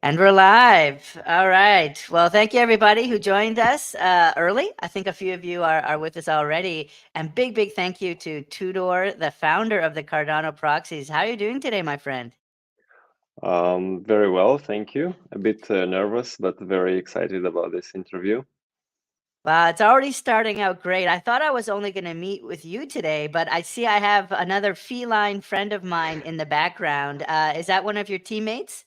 And we're live. All right. Well, thank you everybody who joined us early. I think a few of you are with us already. And big thank you to Tudor, the founder of the Cardano Proxies. How are you doing today, my friend? Very well, thank you. A bit nervous, but very excited about this interview. Wow, it's already starting out great. I thought I was only going to meet with you today, but I see I have another feline friend of mine in the background. Is that one of your teammates?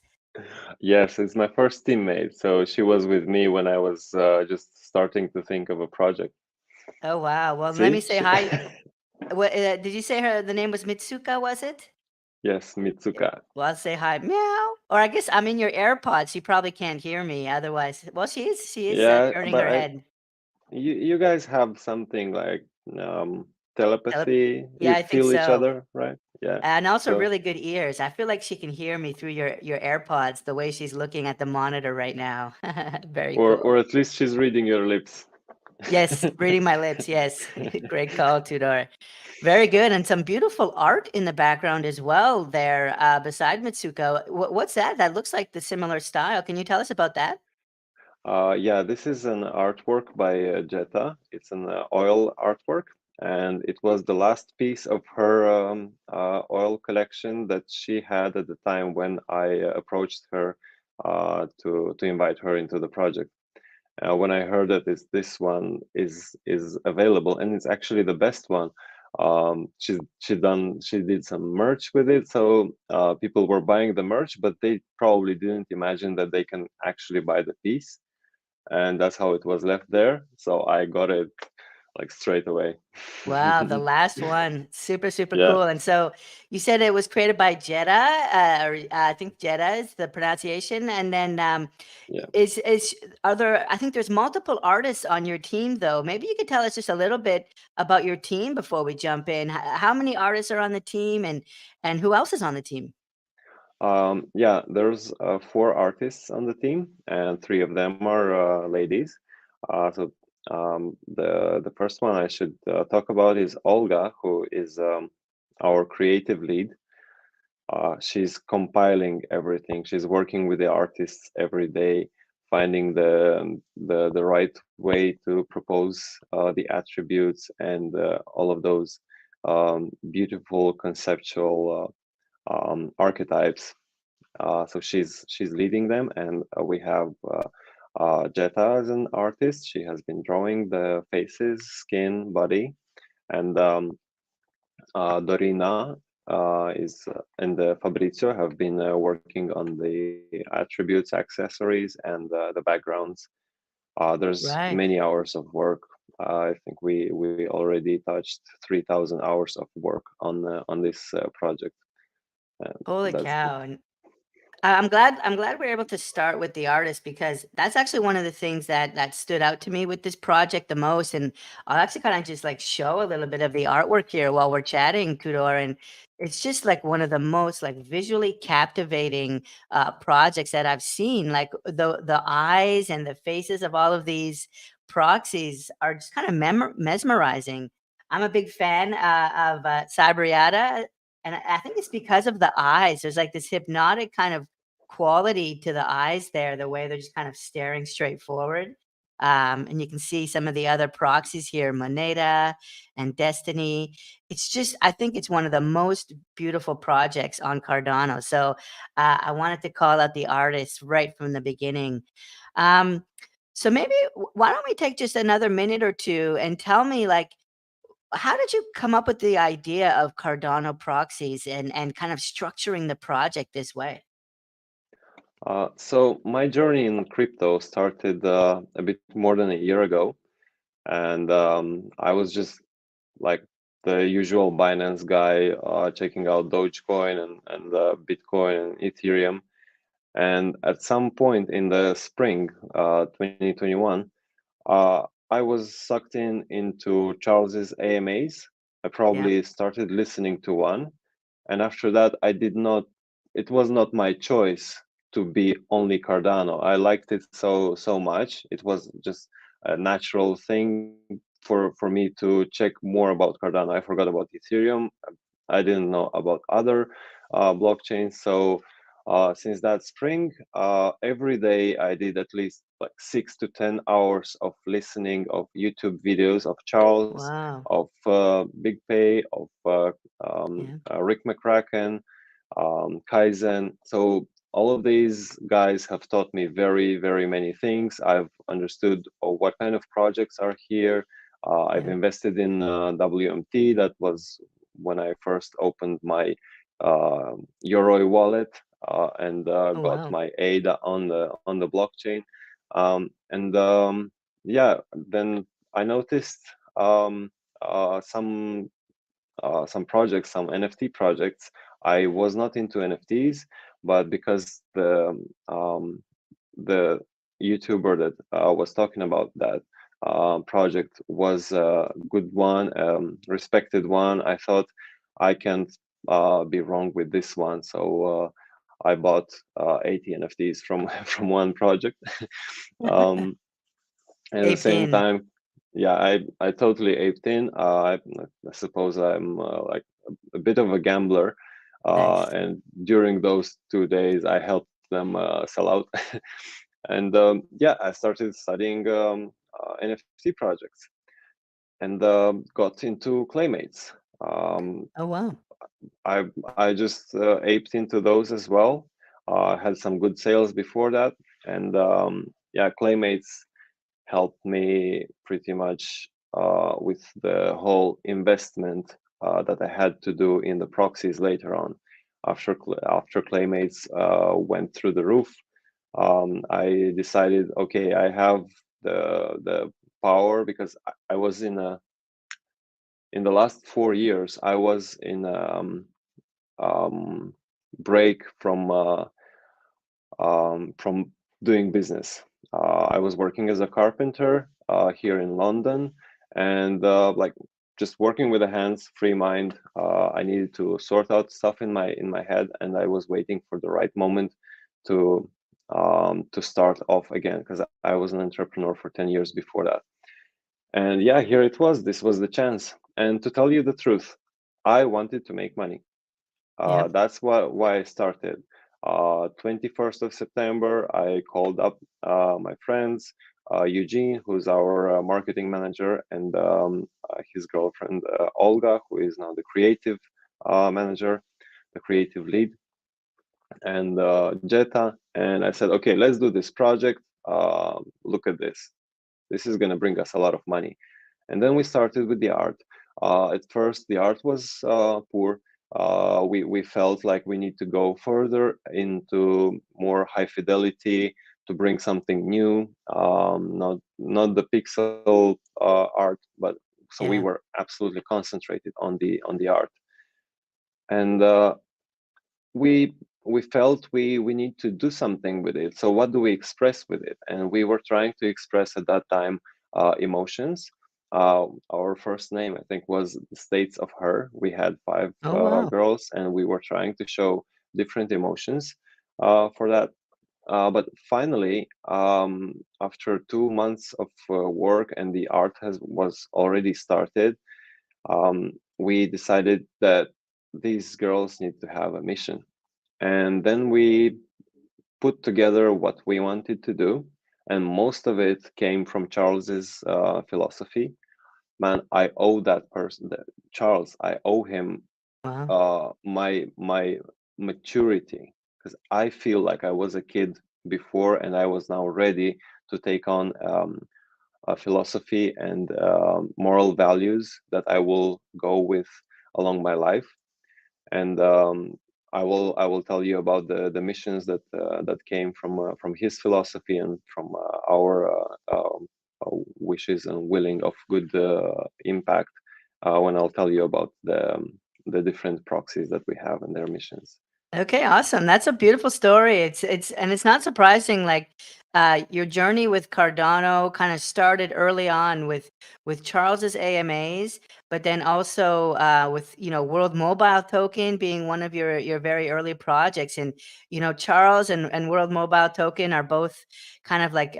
Yes, it's my first teammate, so she was with me when I was just starting to think of a project. Oh, wow. Well, let me See? say hi. What, did you say the name was Mitsuka, was it? Yes, Mitsuka. Well, I'll say hi, meow. Or I guess I'm in your AirPods. You probably can't hear me. Otherwise, well, she is Yeah, turning but her head. you guys have something like Tele- telepathy. Yeah, You I think feel each so. other, right? Yeah. And also So, really good ears. I feel like she can hear me through your AirPods the way she's looking at the monitor right now. Very cool. or at least she's reading your lips. Yes, reading my lips. Yes. Great call, Tudor. Very good. And some beautiful art in the background as well there beside Mitsuko. What's that? That looks like the similar style. Can you tell us about that? Yeah, this is an artwork by Jetta. It's an oil artwork, and it was the last piece of her oil collection that she had at the time when I approached her to invite her into the project. When I heard that this one is available, and it's actually the best one. She did some merch with it, so people were buying the merch, but they probably didn't imagine that they can actually buy the piece, and that's how it was left there. So I got it like straight away. Wow, the last one. Super Yeah, cool. And so you said it was created by Jetta, or I think Jetta is the pronunciation. And then yeah. is are there, I think there's multiple artists on your team though. Maybe you could tell us just a little bit about your team before we jump in. How many artists are on the team and who else is on the team? Yeah, there's four artists on the team, and three of them are ladies. The first one I should talk about is Olga, who is our creative lead. She's compiling everything. She's working with the artists every day, finding the right way to propose the attributes and all of those beautiful conceptual archetypes. So she's leading them, and we have Jetta as an artist. She has been drawing the faces, skin, body, and Dorina is and Fabrizio have been working on the attributes, accessories, and the backgrounds. There's Right. many hours of work. I think we already touched 3,000 hours of work on this project. And Holy that's cow. And I'm glad we're able to start with the artist because that's actually one of the things that stood out to me with this project the most. And I'll actually kind of just like show a little bit of the artwork here while we're chatting, Kudor. And it's just like one of the most like visually captivating projects that I've seen. Like the eyes and the faces of all of these proxies are just kind of mesmerizing. I'm a big fan of Cybriata, and I think it's because of the eyes. There's like this hypnotic kind of quality to the eyes there, the way they're just kind of staring straight forward. And you can see some of the other proxies here, Moneta and Destiny. It's just, I think it's one of the most beautiful projects on Cardano. So I wanted to call out the artists right from the beginning. Um, so maybe why don't we take just another minute or two and tell me like how did you come up with the idea of Cardano proxies and kind of structuring the project this way? so my journey in crypto started a bit more than a year ago, and I was just like the usual Binance guy, checking out Dogecoin and Bitcoin and Ethereum. And at some point in the spring, 2021, I was sucked into Charles's AMAs. I Yeah. probably started listening to one, and after that, I did not. It was not my choice to be only Cardano. I liked it so much. It was just a natural thing for me to check more about Cardano. I forgot about Ethereum. I didn't know about other blockchains. So Since that spring, every day I did at least like 6 to 10 hours of listening of YouTube videos of Charles, Wow. of Big Pay, of Yeah. Rick McCracken, Kaizen. So all of these guys have taught me very, very many things. I've understood what kind of projects are here. I've Yeah. invested in WMT. That was when I first opened my Yoroi wallet and Oh, got wow. my ADA on the blockchain. And yeah, then I noticed um, uh, some some projects, some NFT projects. I was not into NFTs, but because the YouTuber that was talking about that project was a good one, respected one, I thought I can't be wrong with this one. So I bought 80 NFTs from from one project. um, and at the Aped same in. time, yeah, I totally aped in. I suppose I'm like a bit of a gambler, Nice. and during those 2 days, I helped them sell out. And yeah, I started studying NFT projects and got into Claymates. Um, Oh, wow. I just aped into those as well. Had some good sales before that, and yeah, Claymates helped me pretty much with the whole investment that I had to do in the proxies later on. After Claymates went through the roof, I decided, okay, I have the power because I was in the last 4 years, I was in um, break from doing business. I was working as a carpenter here in London, and like just working with the hands, free mind. I needed to sort out stuff in my head, and I was waiting for the right moment to start off again because I was an entrepreneur for 10 years before that. And yeah, here it was. This was the chance. And to tell you the truth, I wanted to make money. Yep. That's why I started. 21st of September, I called up my friends, Eugene, who's our marketing manager, and his girlfriend, Olga, who is now the creative manager, the creative lead, and Jetta. And I said, okay, let's do this project. Look at this. This is going to bring us a lot of money. And then we started with the art. At first, the art was poor. We felt like we need to go further into more high fidelity to bring something new, not the pixel art, but so we Yeah. were absolutely concentrated on the art, and we we felt we need to do something with it. So what do we express with it? And we were trying to express at that time emotions. Our first name, I think, was the States of Her. We had five Oh, wow. girls, and we were trying to show different emotions for that. But finally, after 2 months of work and the art has was already started, we decided that these girls need to have a mission. And then we put together what we wanted to do, and most of it came from Charles's philosophy. Man, I owe that person, Charles. I owe him Wow. my maturity because I feel like I was a kid before, and I was now ready to take on a philosophy and moral values that I will go with along my life. And I will tell you about the missions that came from his philosophy and from our wishes and willing of good impact when I'll tell you about the different proxies that we have and their missions. Okay, awesome. That's a beautiful story. It's and it's not surprising like your journey with Cardano kind of started early on with Charles's AMAs, but then also with World Mobile Token being one of your very early projects. And Charles and World Mobile Token are both kind of like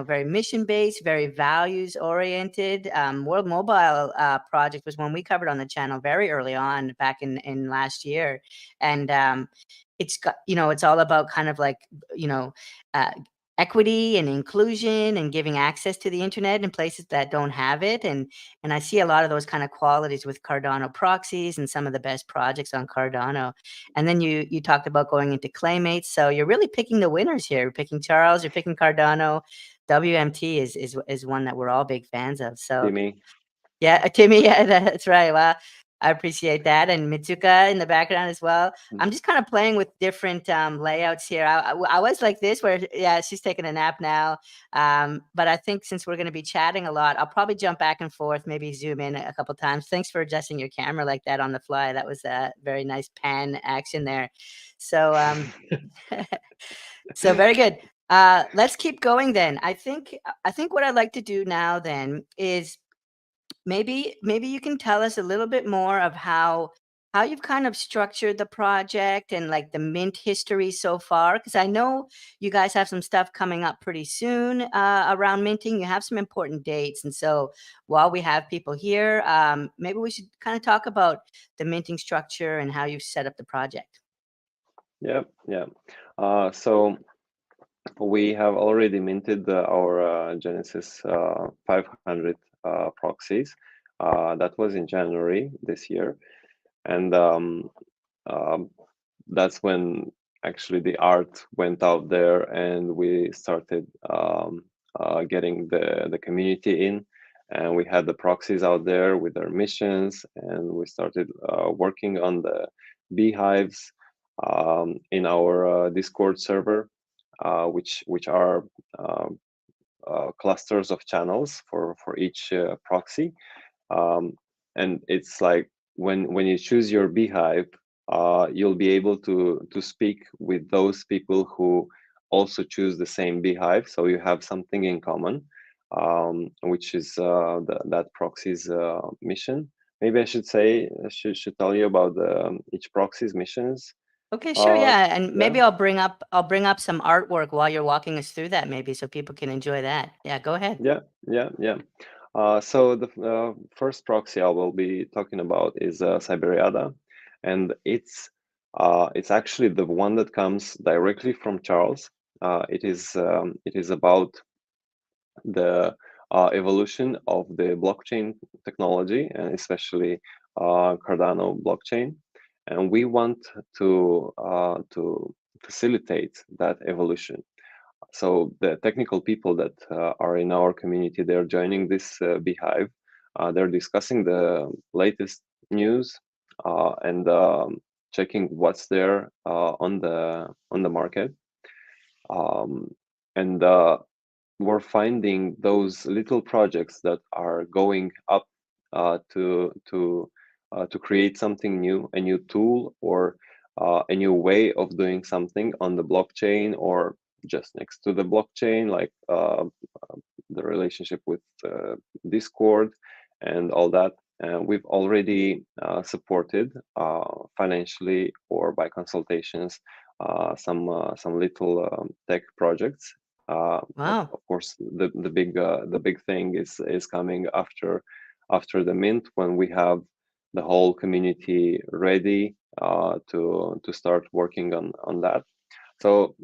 very mission based, very values oriented. World Mobile project was one we covered on the channel very early on back in last year, and it's got, it's all about kind of like, you know, uh, equity and inclusion and giving access to the internet in places that don't have it. And I see a lot of those kind of qualities with Cardano Proxies and some of the best projects on Cardano. And then you talked about going into Claymates. So you're really picking the winners here. You're picking Charles, you're picking Cardano. WMT is one that we're all big fans of. So Timmy. yeah, Timmy, yeah, that's right. Well, I appreciate that, and Mitsuka in the background as well. Mm. I'm just kind of playing with different layouts here. I was like this, where yeah, she's taking a nap now. But I think since we're going to be chatting a lot, I'll probably jump back and forth, maybe zoom in a couple times. Thanks for adjusting your camera like that on the fly. That was a very nice pan action there. So so very good. Let's keep going then. I think what I'd like to do now then is maybe you can tell us a little bit more of how you've kind of structured the project and like the mint history so far, because I know you guys have some stuff coming up pretty soon around minting. You have some important dates, and so while we have people here, maybe we should kind of talk about the minting structure and how you've set up the project. Yeah, yeah. So we have already minted our Genesis 500 proxies. That was in January this year, and um, that's when actually the art went out there, and we started getting the community in, and we had the proxies out there with their missions, and we started working on the beehives in our Discord server, which are um, clusters of channels for each proxy. um, and it's like when you choose your beehive, you'll be able to speak with those people who also choose the same beehive, so you have something in common, which is that proxy's mission. Maybe I should say, should tell you about each proxy's missions. Okay, sure, uh, yeah, and yeah. maybe I'll bring up some artwork while you're walking us through that, maybe so people can enjoy that. Yeah, go ahead. Yeah, yeah, yeah. So the first proxy I will be talking about is Siberiada, and it's actually the one that comes directly from Charles. It is about the evolution of the blockchain technology, and especially Cardano blockchain, and we want to facilitate that evolution. So the technical people that are in our community, they're joining this beehive. They're discussing the latest news and checking what's there on the market. Um, and we're finding those little projects that are going up to create something new, a new tool, or a new way of doing something on the blockchain, or just next to the blockchain, like the relationship with Discord and all that. We've already supported financially or by consultations some little tech projects. But Wow. of course, the big thing is coming after the mint, when we have the whole community ready to start working on that. So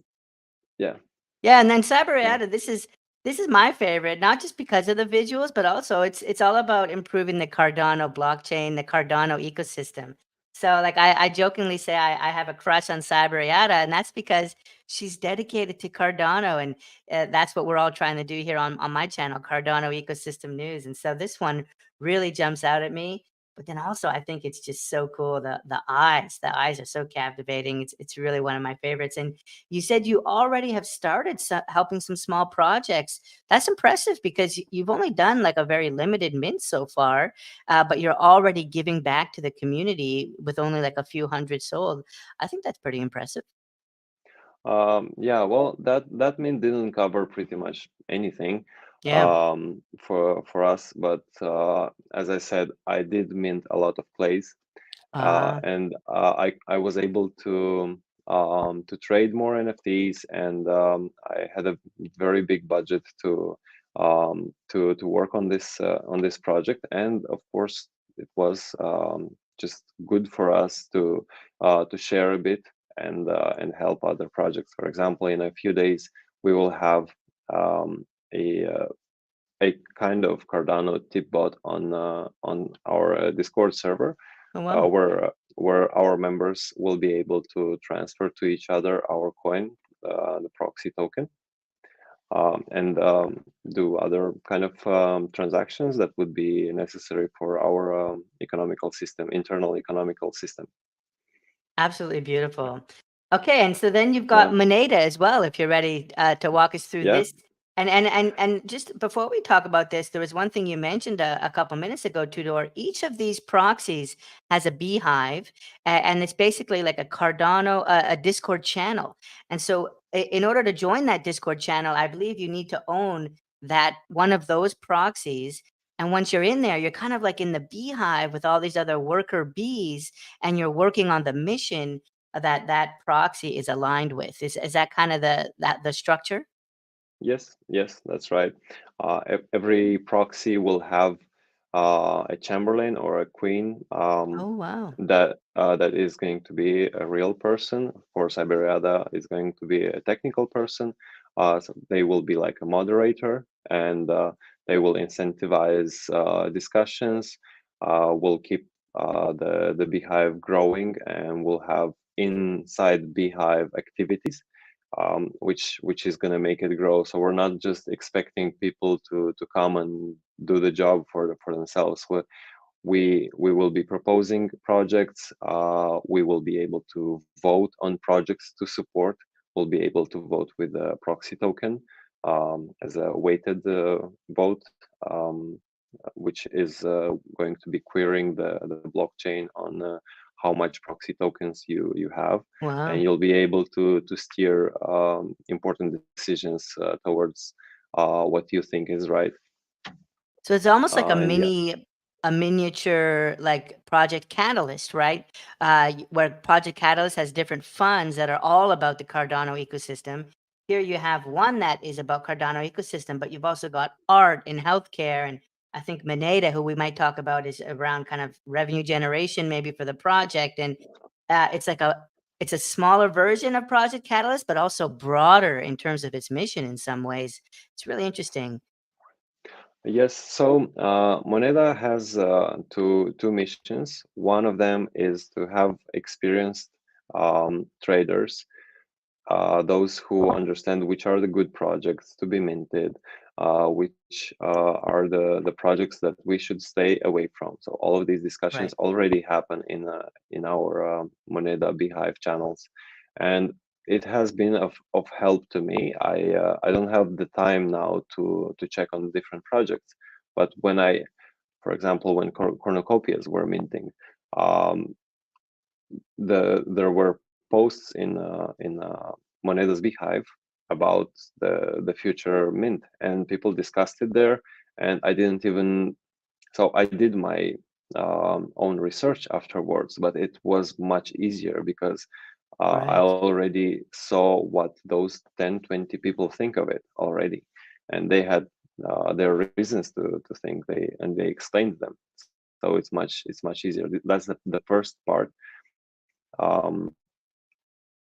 yeah, Yeah, and then yeah. Sabarata, this is my favorite, not just because of the visuals, but also it's all about improving the Cardano blockchain, the Cardano ecosystem. So like I jokingly say I have a crush on Sabarata, and that's because she's dedicated to Cardano, and that's what we're all trying to do here on my channel, Cardano Ecosystem News. And so this one really jumps out at me. But then also I think it's just so cool. The eyes are so captivating. It's really one of my favorites. And you said you already have started helping some small projects. That's impressive because you've only done like a very limited mint so far, but you're already giving back to the community with only like a few hundred sold. I think that's pretty impressive. Yeah, well, that mint didn't cover pretty much anything Yeah. for us, but as I said, I did mint a lot of plays, Uh, and I was able to trade more NFTs, and I had a very big budget to work on this project, and of course, it was just good for us to share a bit and help other projects. For example, in a few days, we will have um, a a kind of Cardano tip bot on our Discord server, Oh, wow. where our members will be able to transfer to each other our coin, the proxy token, and do other kind of transactions that would be necessary for our economical system, internal economical system. Absolutely beautiful. Okay, and so then you've got Yeah. Moneda as well, if you're ready to walk us through Yeah. this. And just before we talk about this, there was one thing you mentioned a couple minutes ago, Tudor. Each of these proxies has a beehive, and it's basically like a Cardano, a Discord channel. And so, in order to join that Discord channel, I believe you need to own that one of those proxies. And once you're in there, you're kind of like in the beehive with all these other worker bees, and you're working on the mission that that proxy is aligned with. Is that kind of the structure? Yes, yes, that's right. Every proxy will have a chamberlain or a queen Oh, wow. that is going to be a real person. Of course, Iberiada is going to be a technical person. So they will be like a moderator, and they will incentivize discussions. Will keep the beehive growing, and will have inside beehive activities, which is going to make it grow. So we're not just expecting people to come and do the job for themselves. We will be proposing projects. We will be able to vote on projects to support. We'll be able to vote with a proxy token as a weighted vote, which is going to be querying the blockchain on how much proxy tokens you have, and Wow. you'll be able to steer important decisions towards what you think is right. So it's almost like And yeah, a miniature like Project Catalyst, right? Where Project Catalyst has different funds that are all about the Cardano ecosystem. Here you have one that is about Cardano ecosystem, but you've also got art and healthcare, and I think Moneda, who we might talk about, is around kind of revenue generation, maybe for the project. And it's like it's a smaller version of Project Catalyst, but also broader in terms of its mission in some ways. It's really interesting. yes. So Moneda has two missions. One of them is to have experienced traders, those who understand which are the good projects to be minted, which are the projects that we should stay away from. So all of these discussions Right. already happen in our Moneda Beehive channels, and it has been of help to me. I don't have the time now to check on different projects, but when for example, when cornucopias were minting, um, there were posts in Moneda's Beehive about the future mint, and people discussed it there. And I didn't even so I did my own research afterwards, but it was much easier because I Right. already saw what those 10, 20 people think of it already, and they had their reasons to think, they explained them. So it's much easier. That's the first part.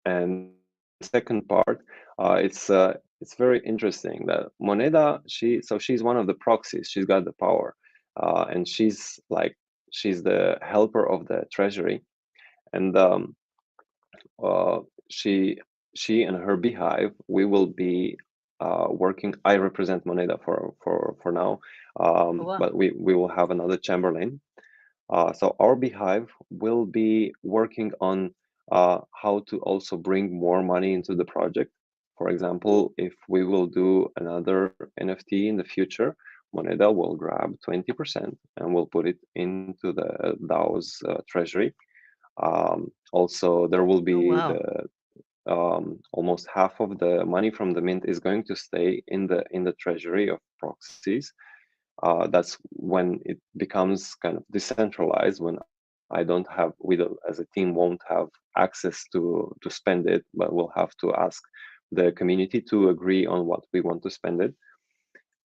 And the second part, it's very interesting that Moneda, she's one of the proxies. She's got the power, and she's the helper of the treasury, and uh, she she and her beehive, we will be working. I represent Moneda for now, Oh, wow. but we will have another Chamberlain. So our beehive will be working on how to also bring more money into the project. For example, if we will do another NFT in the future, Moneda will grab 20% and will put it into the DAO's treasury. Also, there will Oh, be wow. the almost half of the money from the mint is going to stay in the treasury of proxies. That's when it becomes kind of decentralized, when I don't have, we don't, as a team won't have access to spend it, but we'll have to ask the community to agree on what we want to spend it.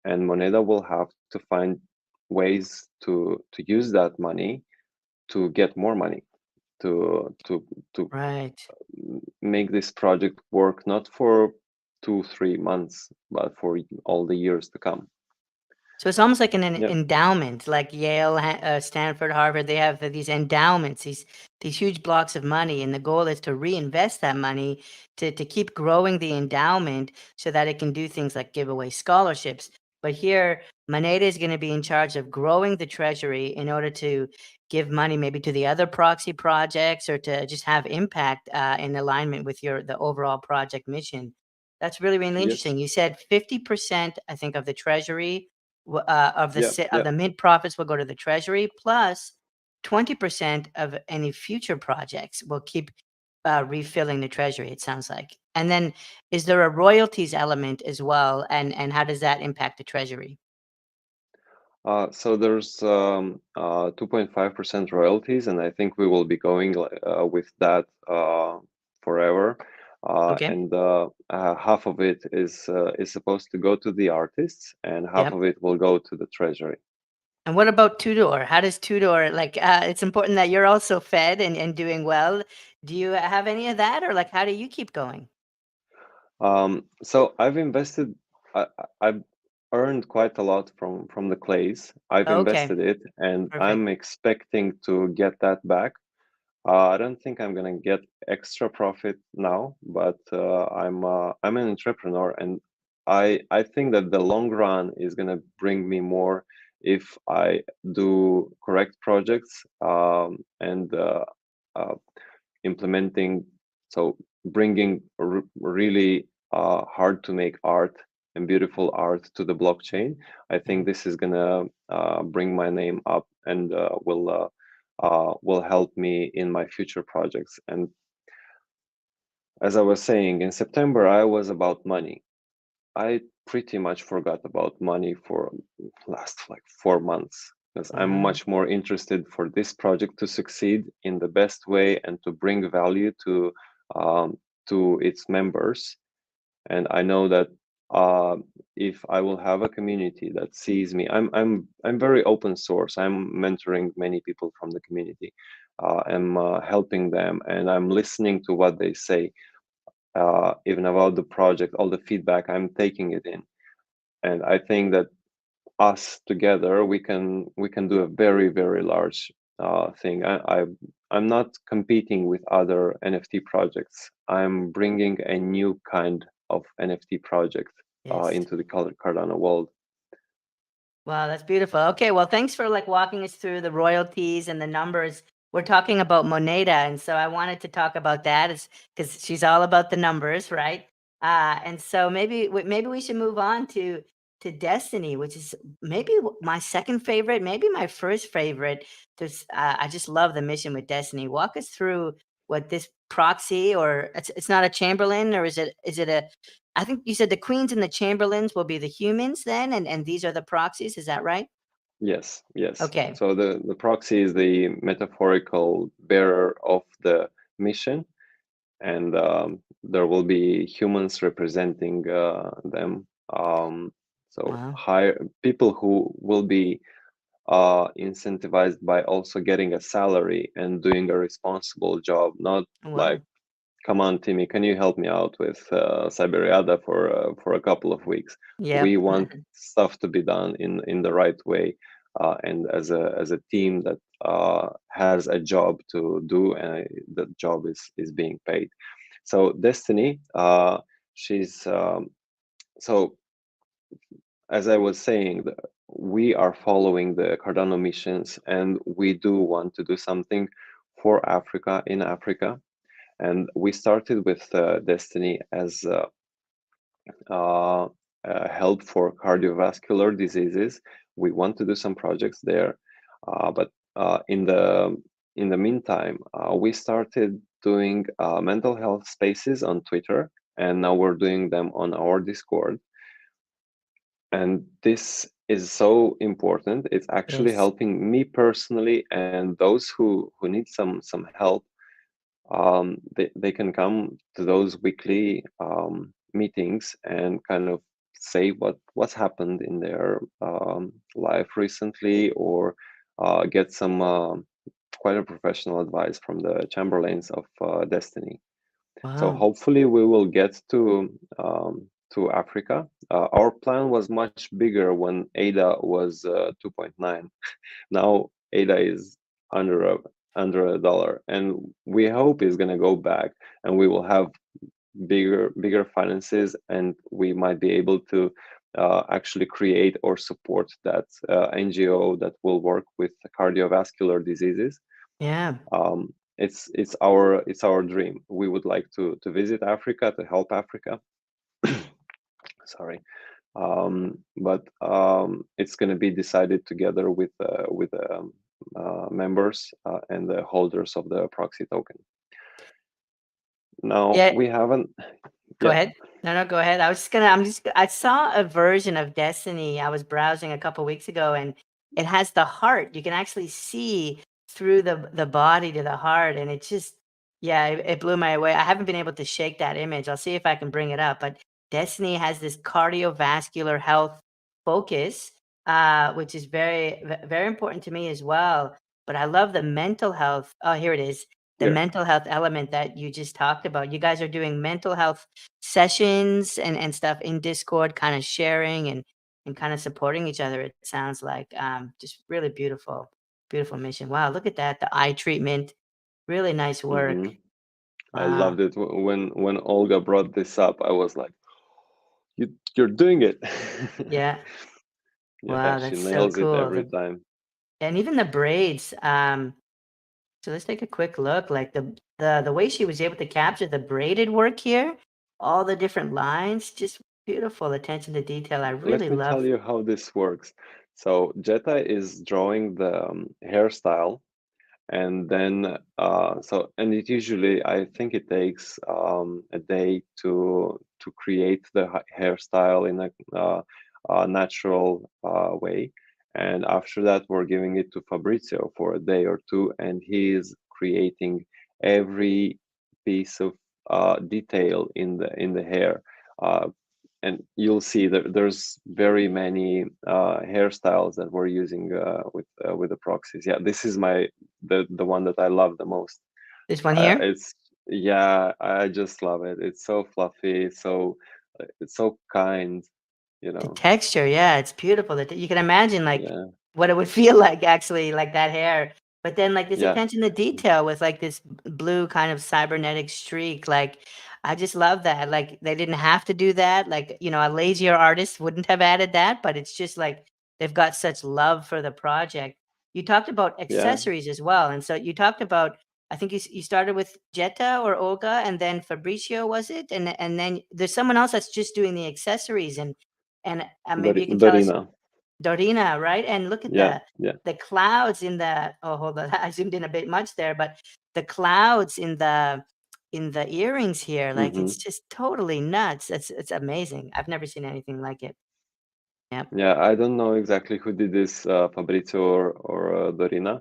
And Moneda will have to find ways to use that money to get more money. to Right. make this project work not for 2 3 months but for all the years to come. So it's almost like an Yeah. endowment, like Yale, Stanford, Harvard. They have these endowments, these huge blocks of money, and the goal is to reinvest that money to keep growing the endowment so that it can do things like give away scholarships. But here, Moneta is going to be in charge of growing the treasury in order to give money maybe to the other proxy projects or to just have impact in alignment with the overall project mission. That's really, really Yes. interesting. You said 50%, I think, of the treasury of Yeah. of Yeah. the mint profits will go to the treasury, plus 20% of any future projects will keep refilling the treasury, it sounds like. And then is there a royalties element as well? And how does that impact the treasury? So there's 2.5% royalties, and I think we will be going with that forever. Okay. And half of it is supposed to go to the artists, and half Yep. of it will go to the treasury. And what about Tudor? How does Tudor like it's important that you're also fed and doing well. Do you have any of that, or like how do you keep going? So I've invested, I've earned quite a lot from the clays. I've Okay, invested it, and perfect. I'm expecting to get that back. I don't think I'm gonna get extra profit now, but I'm an entrepreneur, and I think that the long run is gonna bring me more if I do correct projects and uh, implementing, so bringing really hard to make art and beautiful art to the blockchain. I think Mhm. this is gonna bring my name up and will help me in my future projects. And as I was saying, in September, I was about money. I pretty much forgot about money for last like 4 months because I'm Mhm. much more interested for this project to succeed in the best way and to bring value um, to its members. And I know that uh, if I will have a community that sees me, I'm very open source. I'm mentoring many people from the community. I'm helping them, and I'm listening to what they say, even about the project, all the feedback. I'm taking it in, and I think that us together we can do a very large thing. I'm not competing with other NFT projects. I'm bringing a new kind of NFT project Yes. into the Cardano world. Wow, that's beautiful. Okay, well, thanks for like walking us through the royalties and the numbers. We're talking about Moneda, and so I wanted to talk about that is because she's all about the numbers, right? And so maybe we should move on to Destiny, which is maybe my second favorite, maybe my first favorite. I just love the mission with Destiny. Walk us through what this proxy, or it's not a Chamberlain, or is it a I think you said the queens and the chamberlains will be the humans then, and these are the proxies, is that right? Yes, yes. Okay. So the proxy is the metaphorical bearer of the mission, and there will be humans representing them. So Wow. higher people who will be incentivized by also getting a salary and doing a responsible job, not like, Wow. come on, Timmy, can you help me out with Siberiada for a couple of weeks? We Yep. want stuff to be done in the right way, and as a team that has a job to do, and the job is being paid. So Destiny, she's so as I was saying, we are following the Cardano missions, and we do want to do something for Africa in Africa. And we started with Destiny as help for cardiovascular diseases. We want to do some projects there, but in the meantime, we started doing mental health spaces on Twitter, and now we're doing them on our Discord. And this is so important. It's actually Yes. helping me personally, and those who need some help, they can come to those weekly meetings and kind of say what's happened in their life recently, or get some quite a professional advice from the Chamberlains of Destiny. So Wow. hopefully we will get to Africa. Our plan was much bigger when ADA was 2.9. Now ADA is under a dollar, and we hope it's gonna go back, and we will have bigger finances, and we might be able to actually create or support that NGO that will work with cardiovascular diseases. Yeah. It's our dream. We would like to visit Africa, to help Africa. Sorry. But it's going to be decided together with members and the holders of the proxy token. Now Yeah. we haven't. Go Yeah. ahead. No, go ahead. I saw a version of Destiny. I was browsing a couple weeks ago, and it has the heart. You can actually see through the body to the heart, and it just, yeah, it blew my away. I haven't been able to shake that image. I'll see if I can bring it up. But Destiny has this cardiovascular health focus, which is very important to me as well. But I love the mental health. Oh, here it is. The Here. mental health element that you just talked about. You guys are doing mental health sessions and stuff in Discord, kind of sharing and kind of supporting each other. It sounds like just really beautiful mission. Wow, look at that, the eye treatment, really nice Hmm. work. I Wow, loved it when Olga brought this up. I was like, you're doing it. yeah, Yeah, wow, she that's so nails it cool. every time. And even the braids. So let's take a quick look. Like the way she was able to capture the braided work here, all the different lines, just beautiful attention to detail. I really Let me tell love. you how this works. So Jetta is drawing the hairstyle, and then and it usually, I think it takes a day to create the hairstyle in a natural way, and after that we're giving it to Fabrizio for a day or two, and he is creating every piece of detail in the hair. uh, and you'll see that there's very many hairstyles that we're using with the proxies. Yeah, this is the one that I love the most. This one here. It's Yeah, I just love it. It's so fluffy, it's so kind, you The know. texture, yeah, it's beautiful. You can imagine, like, Yeah, what it would feel like actually, like that hair. But then, like, this yeah, attention to detail with, like, this blue kind of cybernetic streak, like, I just love that. Like, they didn't have to do that. Like, a lazier artist wouldn't have added that, but it's just like they've got such love for the project. You talked about yeah. accessories as well, and so you talked about, I think you started with Jetta or Olga, and then Fabricio, was it? And then there's someone else that's just doing the accessories, and, maybe you can tell us. Dorina. Dorina, right? And look at Yeah, yeah. the clouds in the, oh, hold on, I zoomed in a bit much there, but the clouds in the earrings here, like, Hmm. it's just totally nuts. It's amazing. I've never seen anything like it. Yep. Yeah, I don't know exactly who did this, Fabrizio or Dorina,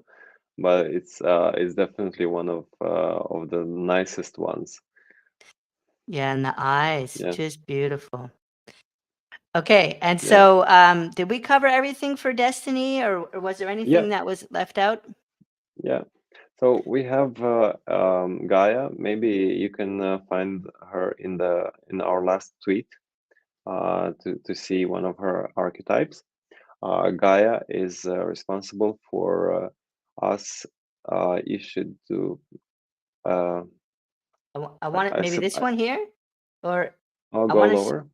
but it's definitely one of the nicest ones. Yeah, and the eyes, Yeah, just beautiful. Okay, and yeah, so, did we cover everything for Destiny, or was there yeah, anything that was left out? yeah. So we have Gaia. Maybe you can find her in our last tweet to see one of her archetypes. Gaia is responsible for us. You should do. Uh, I want it, maybe this one here? Or I'll I go wanna lower.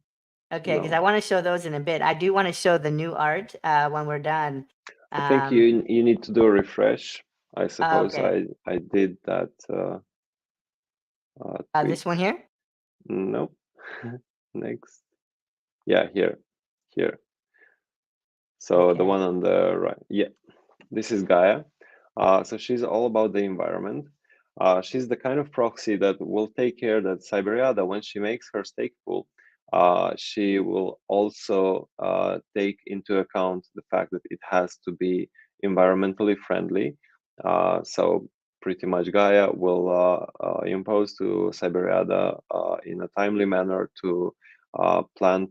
Okay, because I No, wanna show those in a bit. I do wanna show the new art, when we're done. I think Um, you need to do a refresh. I suppose okay, I did that tweet. this one here? Nope. Next. Yeah, here. So the Okay. one on the right. Yeah, this is Gaia. So she's all about the environment. She's the kind of proxy that will take care that Siberiada, when she makes her stake pool, she will also take into account the fact that it has to be environmentally friendly. So pretty much Gaia will impose to Siberiada in a timely manner to plant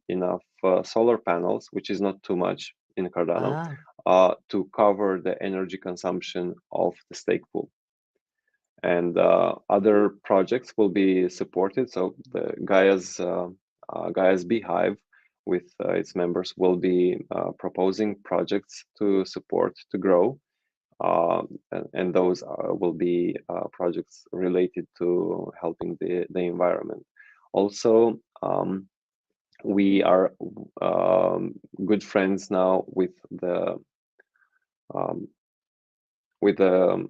enough solar panels, which is not too much in Cardano, Oh. to cover the energy consumption of the stake pool. And other projects will be supported. So the Gaia's beehive with its members will be proposing projects to support to grow, and those will be projects related to helping the environment. Also, we are good friends now um, with the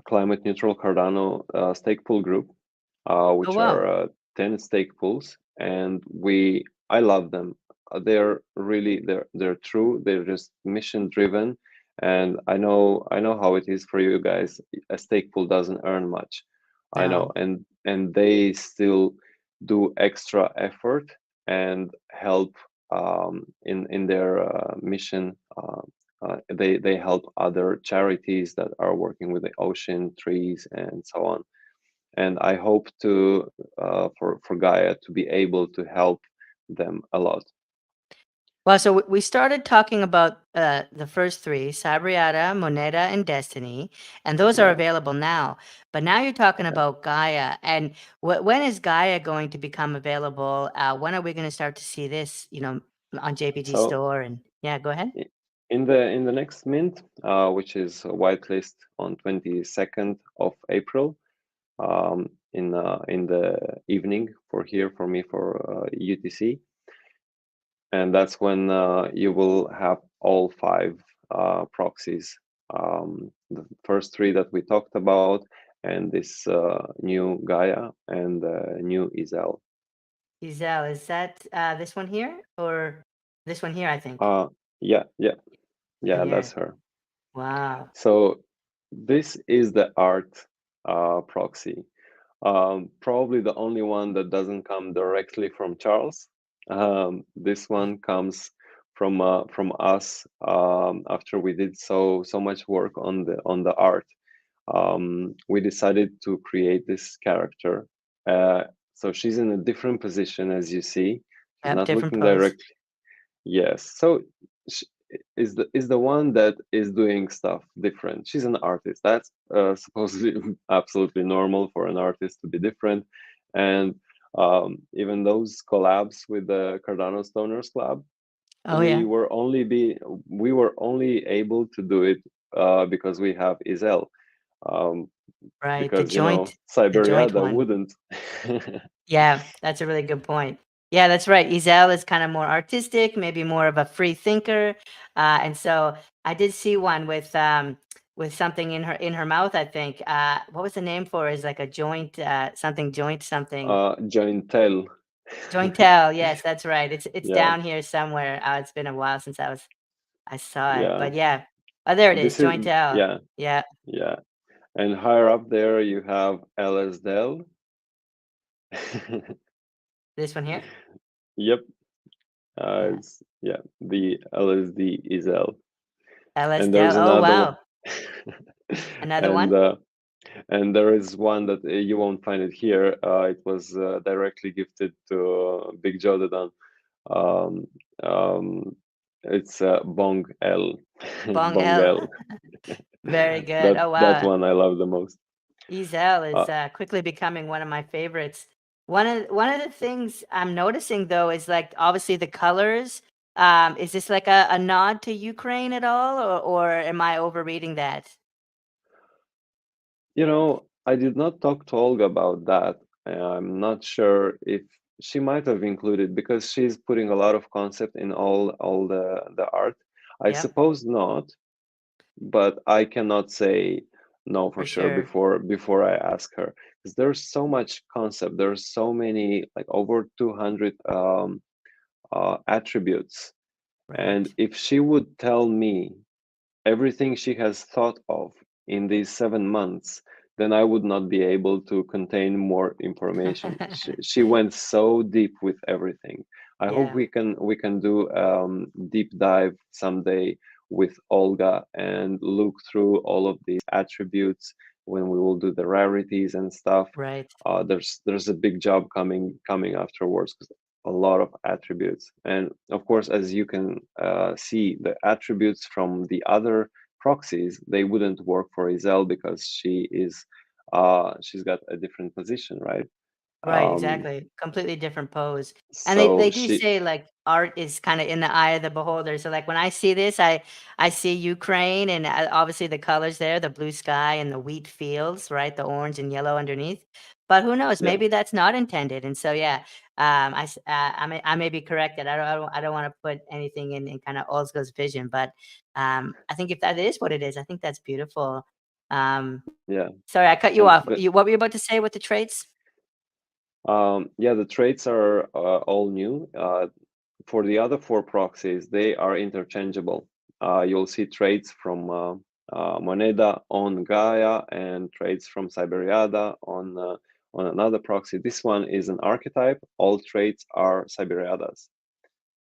climate neutral Cardano stake pool group, Oh which wow. are 10 stake pools, and I love them. They're really they're true. They're just mission driven, and I know how it is for you guys. A stake pool doesn't earn much, I know, No. and they still do extra effort and help in their mission. They help other charities that are working with the ocean, trees, and so on. And I hope to for Gaia to be able to help them a lot. Well, so we started talking about the first three, Sabriata, Moneta, and Destiny, and those are Yeah, available now. But now you're talking yeah. about Gaia, and when is Gaia going to become available? When are we going to start to see this, on JPG So Store? And yeah, go ahead. i- in the next mint, which is a whitelist on 22nd of April, in the evening for here for me for UTC, and that's when you will have all five proxies. The first three that we talked about, and this new Gaia and new Isel. Giselle, is that this one here or this one here? I think. Yeah, yeah, This one yeah, that's here. her. Wow. So this is the art proxy. Probably the only one that doesn't come directly from Charles. This one comes from us after we did so much work on the art. We decided to create this character. Uh, so she's in a different position, as you see. She's Yep, not different looking pose. directly. Yes. So sh is the one that is doing stuff different. She's an artist. That's supposedly absolutely normal for an artist to be different. And even those collabs with the Cardano Stoners Club, Oh we yeah. were only be we were only able to do it because we have Isel. Um, Right. because The joint Siberiada one. wouldn't. Yeah, that's a really good point. Yeah, that's right. Isel is kind of more artistic, maybe more of a free thinker. And so I did see one with something in her mouth, I think. What was the name for it? Is like a joint something. Jointel. Jointel. Yes, that's right. It's Yeah, down here somewhere. It's been a while since I saw it. yeah. But yeah. Oh, there it is. This is Jointel. yeah, Yeah. yeah. And higher up there you have LSDL. This one here. Yep. Yeah. Yeah, the LSD is L. And LSDL. there's Oh another one. wow. Another and one? uh, and there is one that you won't find it here. It was directly gifted to Big Jodadan. Um, um, it's Bong L. Bong Bong L. L. Very good. That Oh that wow. one I love the most. Ezel is Uh, quickly becoming one of my favorites. One of the things I'm noticing though is like obviously the colors. Is this like a nod to Ukraine at all, or am I overreading that? I did not talk to Olga about that. I'm not sure if she might have included because she's putting a lot of concept in all the art. I Yep, suppose not, but I cannot say no for for sure sure. before I ask her because there's so much concept. There's so many like over 200 attributes, and Right. if she would tell me everything she has thought of in these 7 months, then I would not be able to contain more information. She went so deep with everything. I hope Yeah. we can do deep dive someday with Olga and look through all of these attributes when we will do the rarities and stuff. Right. There's a big job coming afterwards. a lot of attributes. And of course, as you can see, the attributes from the other proxies, they wouldn't work for Isel because she's got a different position, right? Right, Um, exactly. Completely different pose. And so they do she, say, like, art is kinda in the eye of the beholder, so, like, when I see this, I see Ukraine and, obviously the colors there, the blue sky and the wheat fields, right, the orange and yellow underneath. But who knows, yeah, maybe that's not intended, and so, yeah, I may be corrected. I don't wanna put anything in kinda Olga's vision, but, I think if that is what it is, I think that's beautiful. Um, yeah, Sorry, I cut you and off. What were you about to say with the traits? yeah, the traits are all new. For the other four proxies, they are interchangeable. You'll see traits from Moneda on Gaia and traits from Cyberiada on another proxy. This one is an archetype. All traits are Cyberiadas.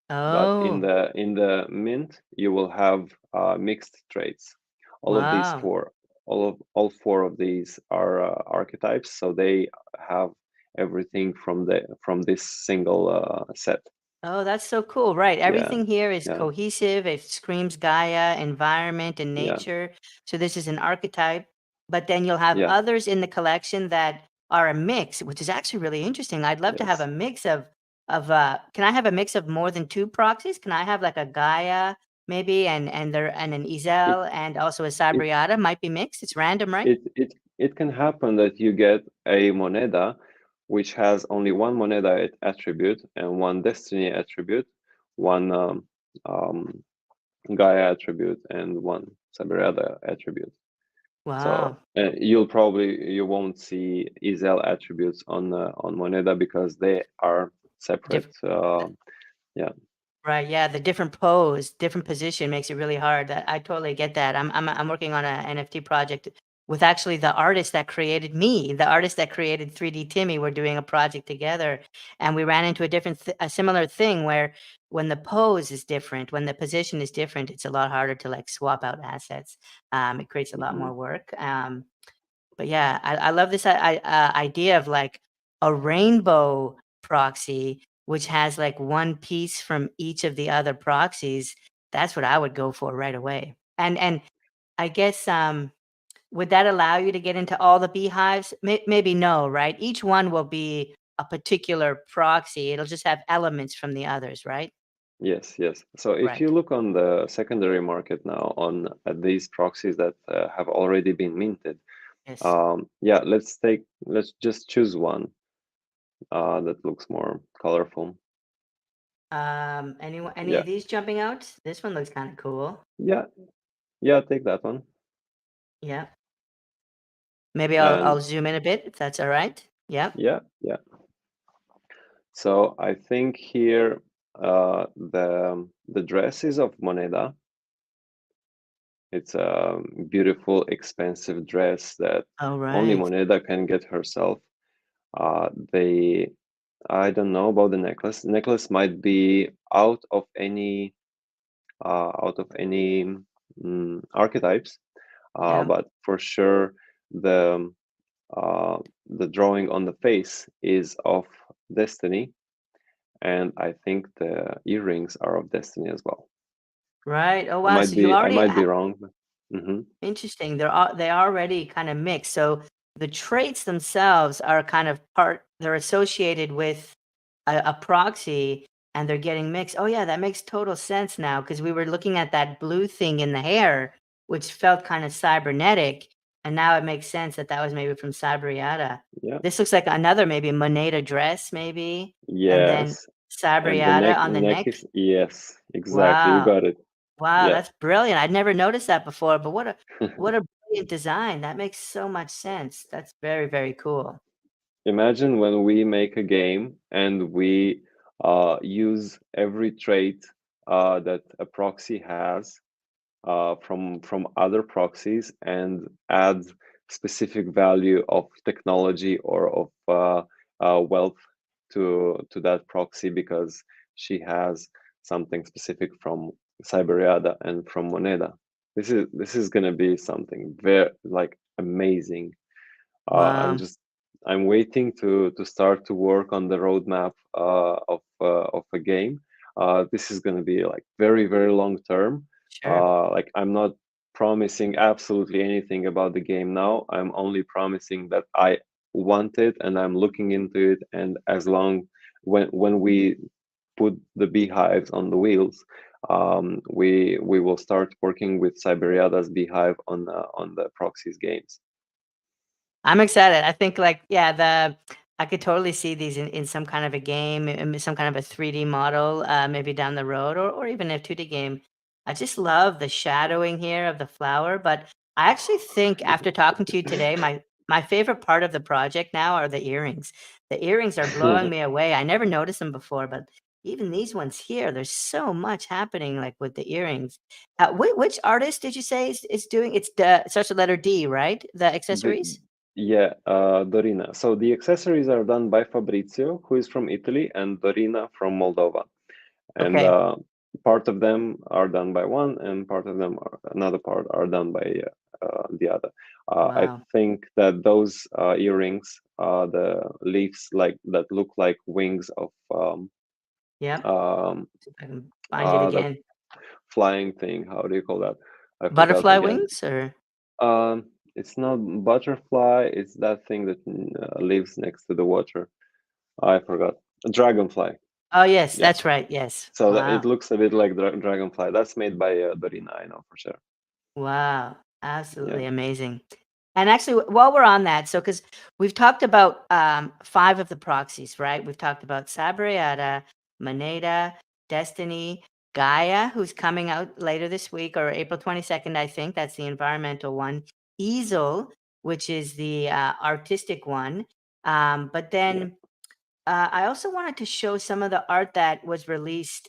But in Oh, the mint, you will have mixed traits. All of these wow. four, all four of these are archetypes, so they have everything from this single set. Oh, that's so cool. Right. Yeah, Everything here is yeah, cohesive. It screams Gaia, environment, and yeah, nature. So this is an archetype. But then you'll have yeah. others in the collection that are a mix, which is actually really interesting. I'd love to have a Yes. mix of can I have a mix of more than two proxies? Can I have like a Gaia maybe and an It Ezel and also a it Cybriata might be mixed. It's random, right? it can happen that you get a moneda which has only one moneda attribute and one destiny attribute, one um, Gaia attribute, and one Sabirada attribute. So Wow. you won't see Isel attributes on moneda because they are separate. Different. Yeah. Right, yeah, the different pose, different position makes it really hard. I totally get that. I'm working on a NFT project with actually the artist that created me, the artist that created 3D Timmy. We're doing a project together, and we ran into a similar thing where when the pose is different, when the position is different, it's a lot harder to like swap out assets. It creates a lot Hmm. more work. But yeah, I love this idea of like a rainbow proxy, which has like one piece from each of the other proxies. That's what I would go for right away. And I guess would that allow you to get into all the beehives? Maybe no, right? Each one will be a particular proxy. It'll just have elements from the others, right? Yes, yes. So if you Right. look on the secondary market now on at these proxies that have already been minted, Yes. yeah, let's just choose one that looks more colorful. Any Yeah, of these jumping out? This one looks kind of cool. yeah, yeah. Take that one. Yeah. Maybe I'll And zoom in a bit if that's all right. Yeah. yeah, yeah. So I think here the dress is of Moneda. It's a beautiful, expensive dress that All only right. Moneda can get herself. They I don't know about the necklace. The necklace might be out of any archetypes, Yeah. but for sure the the drawing on the face is of Destiny, and I think the earrings are of Destiny as well. Right. Oh, wow. So you I already might be wrong. But, interesting. They already kind of mix. So the traits themselves are kind of they're associated with a proxy and they're getting mixed. Oh yeah, that makes total sense now because we were looking at that blue thing in the hair, which felt kind of cybernetic, and now it makes sense that that was maybe from Cybriata. yeah. This looks like another maybe Moneta dress, maybe, and then Yes. And the Cybriata neck on the neck neck. is yes, exactly. You Wow. got it. Wow, Yeah. that's brilliant. I'd never noticed that before, but what a brilliant design. That makes so much sense. That's very, very cool. Imagine when we make a game and we use every trait that a proxy has from other proxies and add specific value of technology or of wealth to that proxy because she has something specific from Cyberiada and from Moneda. This is gonna be something very like amazing. I'm Wow. just I'm waiting to start to work on the roadmap of a game. This is going to be like very very long term. Sure. Like I'm not promising absolutely anything about the game now. I'm only promising that I want it and I'm looking into it. And as long when we put the beehives on the wheels, we will start working with Siberiada's beehive on the Proxies games. I'm excited. I think like, yeah, I could totally see these in some kind of a game, some kind of a 3D model, maybe down the road, or even a 2D game. I just love the shadowing here of the flower, but I actually think after talking to you today, my favorite part of the project now are the earrings. The earrings are blowing me away. I never noticed them before, but even these ones here, there's so much happening like with the earrings. Which artist did you say is doing? It's the starts with letter D, right? The The, accessories. yeah, Dorina. So the accessories are done by Fabrizio, who is from Italy, and Dorina from Moldova. And Okay. part of them are done by one, and part of them another part are done by the other. I Wow. think that those earrings, the leaves like that look like wings of Yep. um, See if I can find it that again. flying thing. How do you call that? I forgot Butterfly again. wings or It's not butterfly. It's that thing that lives next to the water. I forgot. Dragonfly. oh, yes, Yeah. that's right. Yes. So that it Wow. looks a bit like dragonfly. That's made by Dorina, I know for sure. Wow. Yeah. Absolutely amazing. And actually, while we're on that, so because we've talked about 5 of the proxies, right? We've talked about Sabriata, Moneda, Destiny, Gaia, who's coming out later this week or April 22nd, I think. That's the environmental one. Easel, which is the artistic one. But Yeah. then I also wanted to show some of the art that was released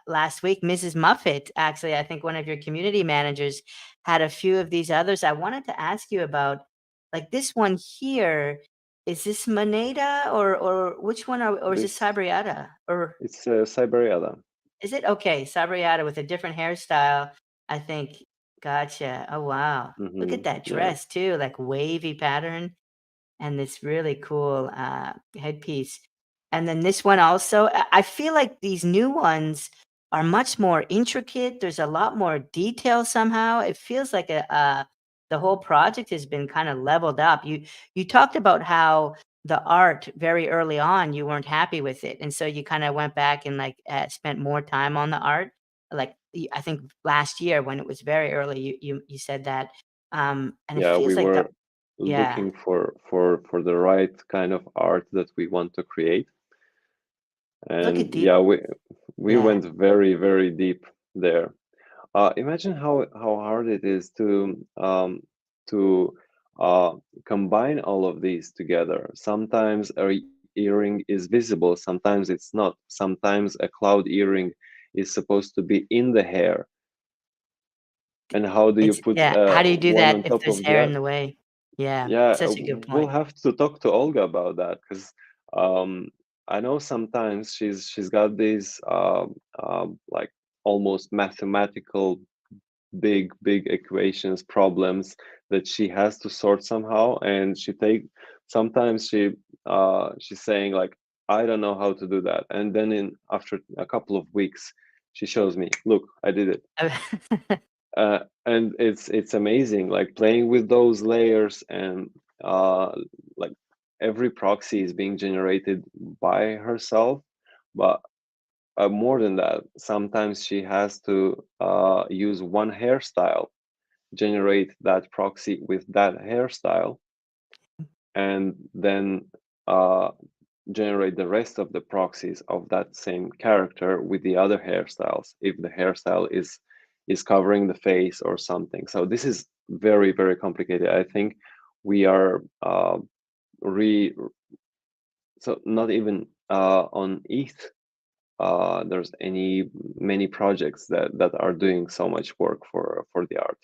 last week. Mrs. Muffet, actually, I think one of your community managers had a few of these others. I wanted to ask you about, like this one here. Is this Moneda or which one are, or is this This Sabriata? Or it's Siberiada. is it okay? Sabriata with a different hairstyle, I think. Gotcha. Oh wow. Look at that Yeah. dress too, like wavy pattern and this really cool headpiece. And then this one also, I feel like these new ones are much more intricate. There's a lot more detail somehow. It feels like the whole project has been kind of leveled up. You talked about how the art very early on you weren't happy with it, and so you kind of went back and like spent more time on the art. Like I think last year when it was very early, you said that, and it Yeah, we feels like the were yeah. looking for the right kind of art that we want to create. Look And at these. yeah, we Yeah, went very, very deep there. Imagine how hard it is to combine all of these together. Sometimes a earring is visible, sometimes it's not. Sometimes a cloud earring is supposed to be in the hair. And how do you it's put yeah, how do you do one that on if top there's of the hair in other? the way? Yeah, Yeah, such a good we'll point. have to talk to Olga about that because um, I know sometimes she's got these like almost mathematical big equations problems that she has to sort somehow, and sometimes she's saying like I don't know how to do that, and then in after a couple of weeks she shows me, look, I did it. And it's amazing, like playing with those layers, and uh, like every proxy is being generated by herself, but more than that, sometimes she has to use one hairstyle, generate that proxy with that hairstyle, and then uh, generate the rest of the proxies of that same character with the other hairstyles if the hairstyle is covering the face or something. So this is very very complicated. I think we are re so not even on ETH there's many projects that are doing so much work for the art.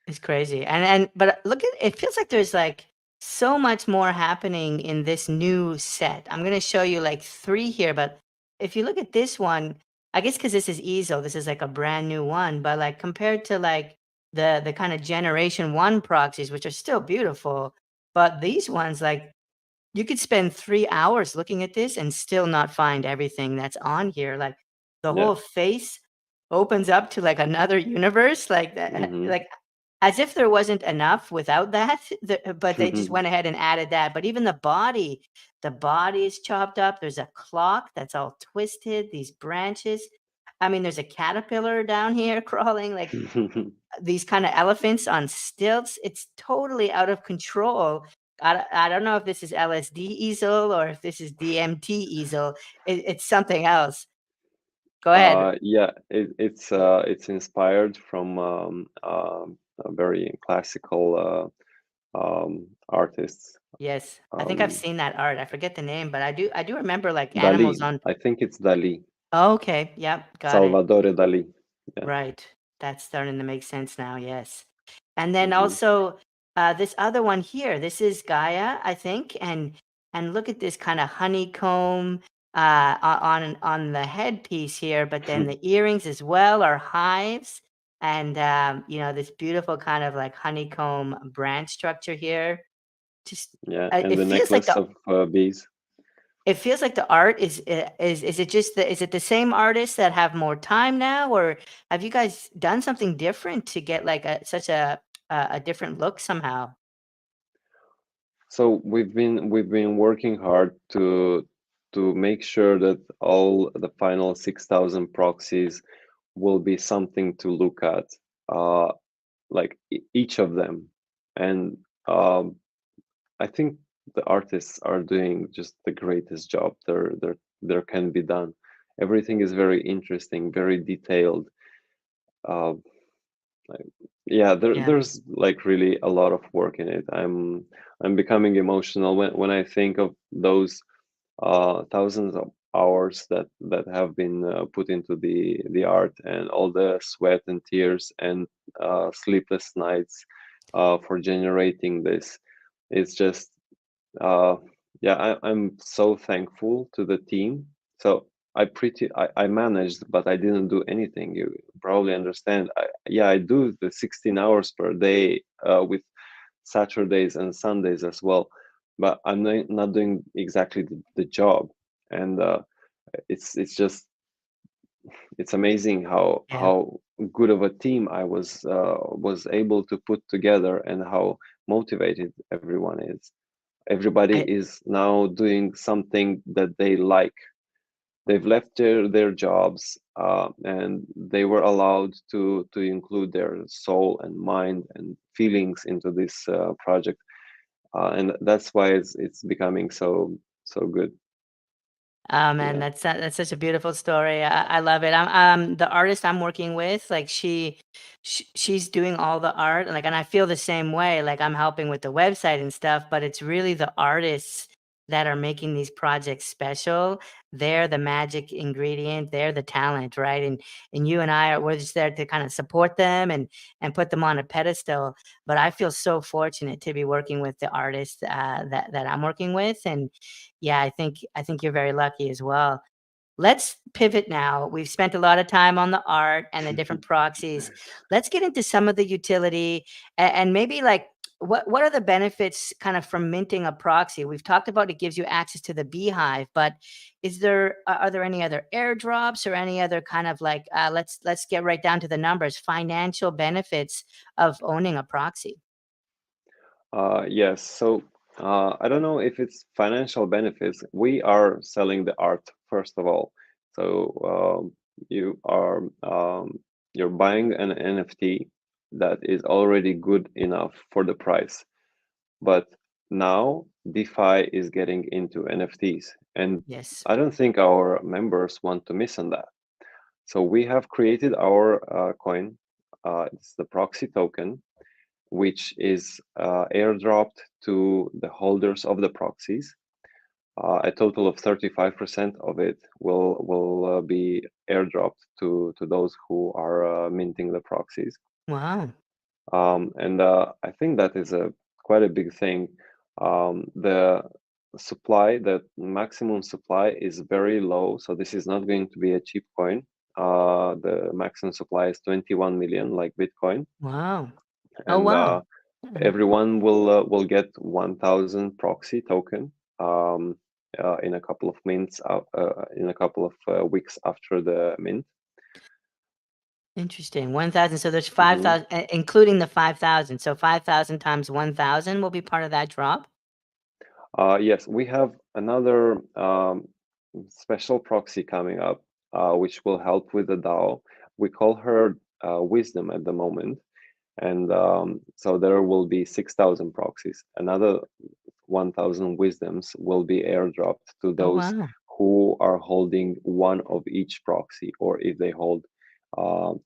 It's crazy. And but look at it feels like there's like so much more happening in this new set. I'm gonna show you like 3 here, but if you look at this one, I guess because this is easel, this is like a brand new one, but like compared to like the kind of generation 1 proxies, which are still beautiful, but these ones like you could spend 3 hours looking at this and still not find everything that's on here. Like the Yeah. whole face opens up to like another universe, like that, Hmm. like as if there wasn't enough without that. But they just went ahead and added that. But even the body is chopped up. There's a clock that's all twisted. These branches. I mean, there's a caterpillar down here crawling. Like these kind of elephants on stilts. It's totally out of control. I don't know if this is LSD easel or if this is DMT easel. It's something else. Go ahead. Yeah, it's inspired from a very classical artists. Yes, I think I've Um, seen that art. I forget the name, but I do remember like animals Dali, on. I think it's Dali, Oh, okay, yep, got it. Salvatore Dali. Yeah. Right. That's starting to make sense now, yes. And then Hmm. also, this other one here, this is Gaia, I think, and look at this kinda honeycomb, on the headpiece here, but then the earrings as well are hives, and, this beautiful kind of, like, honeycomb branch structure here. Just, Yeah, and it the feels like necklace the of bees. art is it just is it the same artists that have more time now, or have you guys done something different to get like such a different look somehow? So we've been working hard to make sure that all the final 6,000 proxies will be something to look at, uh, like each of them. And um, I think the artists are doing just the greatest job there can be done. Everything is very interesting, very detailed. Uh, like, yeah, Yeah. there's like really a lot of work in it. I'm becoming emotional when I think of those thousands of hours that have been put into the art, and all the sweat and tears and sleepless nights for generating this. It's just yeah, I'm so thankful to the team. So I managed, but I didn't do anything. You probably understand. Yeah, I do the 16 hours per day with Saturdays and Sundays as well, but I'm not doing exactly the job. And it's just it's amazing Yeah. how good of a team I was able to put together, and how motivated everyone is. Everybody I, is now doing something that they like. They've left their jobs, and they were allowed to include their soul and mind and feelings into this project, and that's why it's becoming so good. Oh man, Yeah. that's such a beautiful story. I love it. The artist I'm working with, like she's doing all the art, and I feel the same way. Like I'm helping with the website and stuff, but it's really the artists that are making these projects special. They're the magic ingredient. They're the talent, right? And you and we're just there to kind of support them and put them on a pedestal. But I feel so fortunate to be working with the artists that I'm working with, and yeah, I think you're very lucky as well. Let's pivot now. We've spent a lot of time on the art and the different proxies. Let's get into some of the utility and maybe like what are the benefits kind of from minting a proxy? We've talked about it gives you access to the beehive, but are there any other airdrops or any other kind of like let's get right down to the numbers, financial benefits of owning a proxy? Yes. So I don't know if it's financial benefits. We are selling the art first of all. So you are you're buying an NFT that is already good enough for the price. But now DeFi is getting into NFTs, and Yes. I don't think our members want to miss on that. So we have created our coin. It's the proxy token, which is airdropped to the holders of the proxies. A total of 35% of it will be airdropped to those who are minting the proxies. Wow. And I think that is a quite a big thing. The supply, the maximum supply is very low, so this is not going to be a cheap coin. The maximum supply is 21 million, like Bitcoin, Wow. Oh and wow. Mhm. everyone will get 1,000 proxy token. in a couple of weeks after the mint. Interesting. 1,000. So there's Mhm. 5,000, including the 5,000. So 5,000 times 1,000 will be part of that drop. Yes, we have another special proxy coming up, which will help with the DAO. We call her Wisdom at the moment. And so there will be 6,000 proxies. Another 1,000 wisdoms will be airdropped to Oh, those wow. who are holding one of each proxy, or if they hold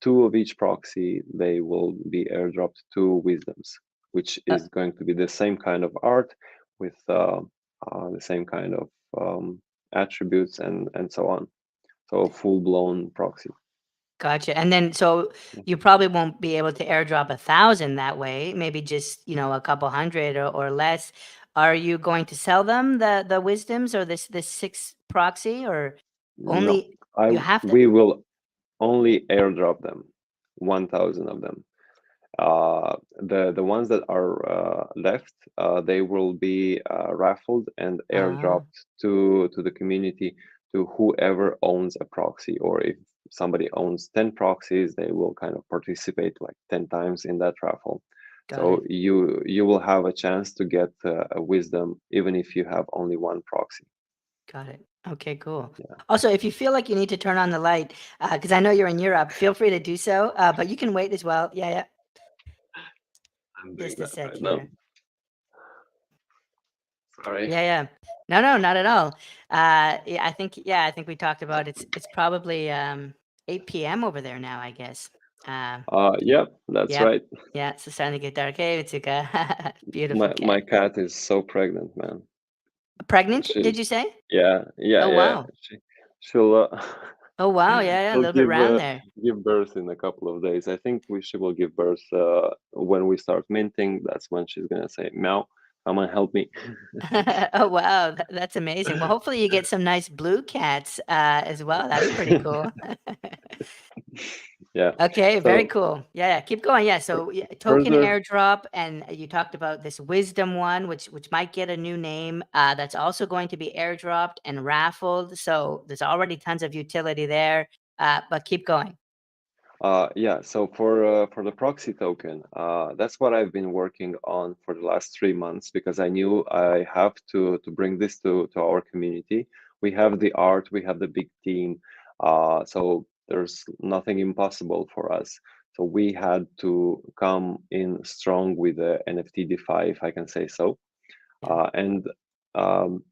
two of each proxy, they will be airdropped two wisdoms, which Uh, is going to be the same kind of art with the same kind of attributes and so on. So a full-blown proxy. Gotcha. And then, so you probably won't be able to airdrop 1,000 that way, maybe just, a couple hundred or less. Are you going to sell them the wisdoms or this six proxy, or No, only you have to? we will only airdrop them, 1,000 of them. The ones that are left, they will be raffled and Ah, airdropped to the community, to whoever owns a proxy, or if somebody owns 10 proxies, they will kind of participate like 10 times in that raffle. got So it. you will have a chance to get a wisdom even if you have only one proxy. Got it. Okay, cool. Yeah, Also, if you feel like you need to turn on the light, because I know you're in Europe, feel free to do so. But you can wait as well. Yeah, yeah. I'm doing Just a that sec right now. here. Sorry. Yeah, yeah. No, no, not at all. Yeah, I think we talked about it's probably 8 p.m. over there now, I guess. Uh, Yep, that's yep. right. Yeah, it's starting to get dark. Hey, it's a beautiful My cat. cat is so pregnant, man. Pregnant, did She's you say? yeah, yeah, Oh, yeah. wow. She'll Oh, wow. Yeah, yeah, a she'll little bit round there. give birth in a couple of days. I think she will give birth when we start minting. That's when she's gonna say, "Meow, come and help me." Oh, wow. That's amazing. Well, hopefully you get some nice blue cats as well. That's pretty cool. Yeah. Okay, very So cool. Yeah, yeah, keep going. Yeah, so yeah, token further, airdrop, and you talked about this wisdom one, which might get a new name. That's also going to be airdropped and raffled. So there's already tons of utility there. But keep going. yeah. So for the proxy token, that's what I've been working on for the last 3 months because I knew I have to bring this to our community. We have the art, we have the big team, so there's nothing impossible for us. So we had to come in strong with the NFT DeFi, if I can say so. Yeah. And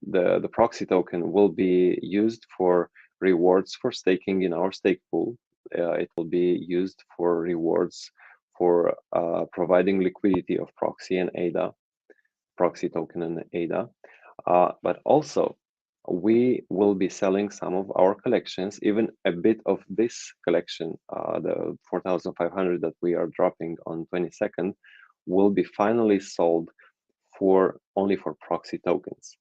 the proxy token will be used for rewards for staking in our stake pool. It will be used for rewards for providing liquidity of proxy and ADA, proxy token and ADA. But also, we will be selling some of our collections, even a bit of this collection, the 4,500 that we are dropping on 22nd, will be finally sold for only for proxy tokens.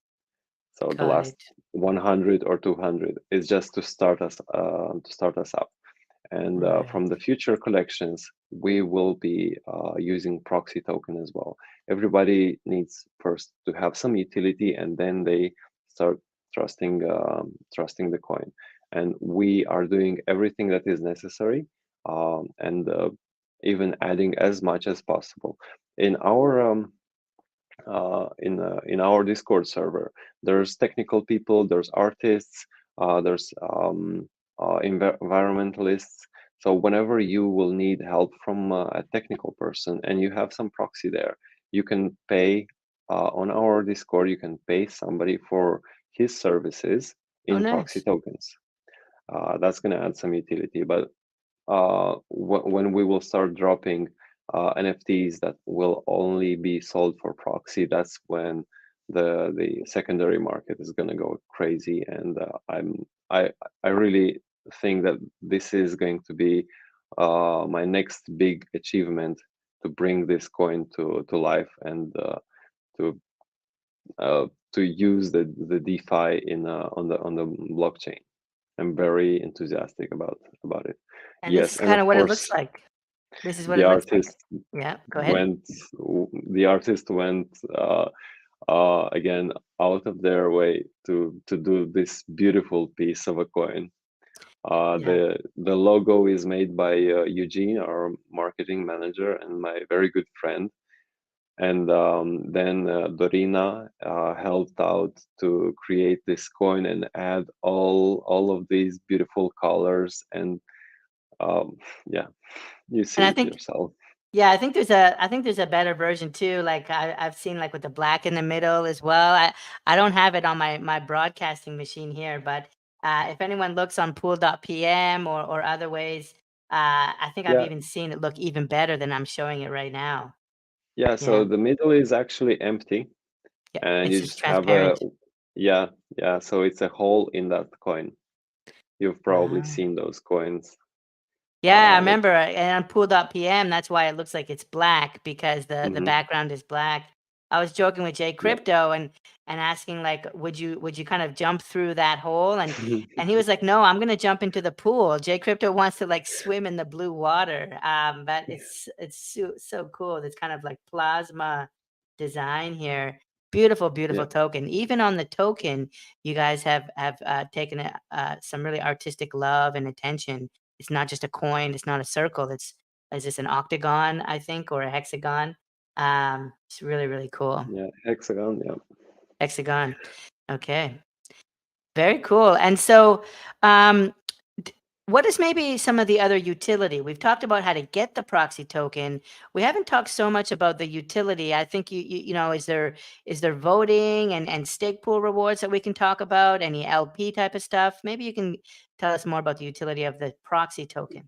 So the Got last it. 100 or 200 is just to start us up. And Right. from the future collections, we will be using proxy token as well. Everybody needs first to have some utility, and then they start trusting the coin. And we are doing everything that is necessary, and even adding as much as possible. In our in our Discord server, there's technical people, there's artists, there's environmentalists. So whenever you will need help from a technical person and you have some proxy there, you can pay on our Discord. You can pay somebody for his services Oh, in proxy nice. tokens. That's going to add some utility, but when we will start dropping NFTs that will only be sold for proxy, that's when the secondary market is going to go crazy. And I I really think that this is going to be my next big achievement, to bring this coin to life, and to to use the DeFi in on the blockchain. I'm very enthusiastic about it. And this Yes, is and kind of of what it looks course, like. This is what the it looks like. artist Yeah, go ahead. went the artist went again, out of their way to do this beautiful piece of a coin. Yeah. The logo is made by Eugene, our marketing manager, and my very good friend. And then Dorina helped out to create this coin and add all of these beautiful colors. And um, yeah, you And see I it think, yourself. yeah, I think there's a better version too. Like I've seen like with the black in the middle as well. I don't have it on my broadcasting machine here, but if anyone looks on pool.pm or other ways, I think I've Yeah, even seen it look even better than I'm showing it right now. yeah. So Yeah. the middle is actually empty, Yeah. and It's you just just have a transparent. yeah, yeah. So it's a hole in that coin. You've probably Ah. seen those coins. Yeah, I That remember, and on pool.pm, that's why it looks like it's black because the hmm background is black. I was joking with Jay yeah. Crypto and asking like, would you kind of jump through that hole? And he was like, no, I'm gonna jump into the pool. Jay Crypto wants to like swim in the blue water. But it's so cool. It's kind of like plasma design here. Beautiful, Yeah, beautiful token. Even on the token, you guys have taken some really artistic love and attention. It's not just a coin, it's not a circle, it's is this an octagon, I think, or a hexagon? It's really, really cool. yeah. Hexagon. Yeah. Hexagon. Okay. Very cool. And so, um, what is maybe some of the other utility? We've talked about how to get the proxy token. We haven't talked so much about the utility. I think you know, is there voting and stake pool rewards that we can talk about? Any LP type of stuff? Maybe you can tell us more about the utility of the proxy token.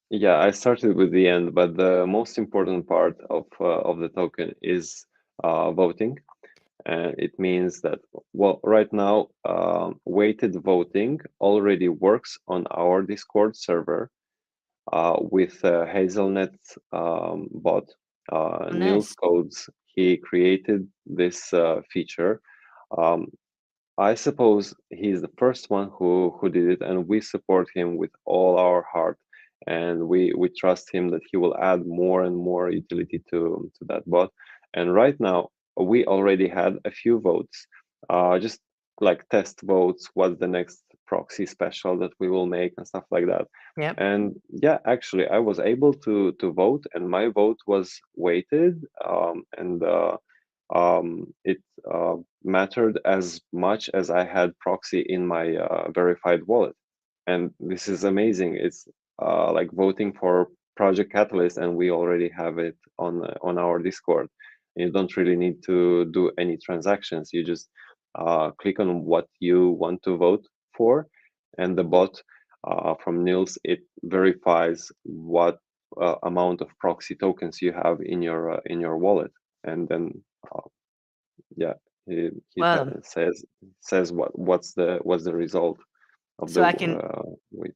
Yeah, I started with the end, but the most important part of the token is voting, and it means that well, right now, weighted voting already works on our Discord server with Hazelnet bot. Oh, Niels nice. Codes, he created this feature. Um, I suppose he's the first one who did it, and we support him with all our heart, and we trust him that he will add more and more utility to that bot. And right now, we already had a few votes, just like test votes. What's the next proxy special that we will make and stuff like that. Yep. And yeah, actually, I was able to vote, and my vote was weighted, and it mattered as much as I had proxy in my verified wallet. And this is amazing. It's like voting for Project Catalyst, and we already have it on our Discord. You don't really need to do any transactions. You just click on what you want to vote for, and the bot from Nils, it verifies what amount of proxy tokens you have in your wallet, and then uh, yeah, Well, says what's the result of so the wait.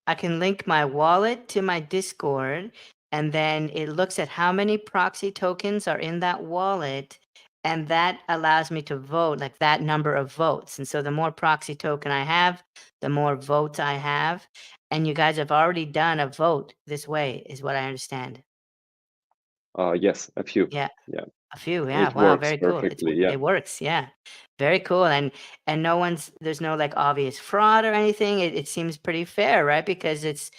I can link my wallet to my Discord, and then it looks at how many proxy tokens are in that wallet, and that allows me to vote, like that number of votes. And so the more proxy token I have, the more votes I have. And you guys have already done a vote this way, is what I understand. Yes, a few. Yeah. Yeah, A few, yeah, it wow, works very cool. perfectly. Yeah, It works, yeah. Very cool, and no one's there's no, like, obvious fraud or anything. It seems pretty fair, right? Because it's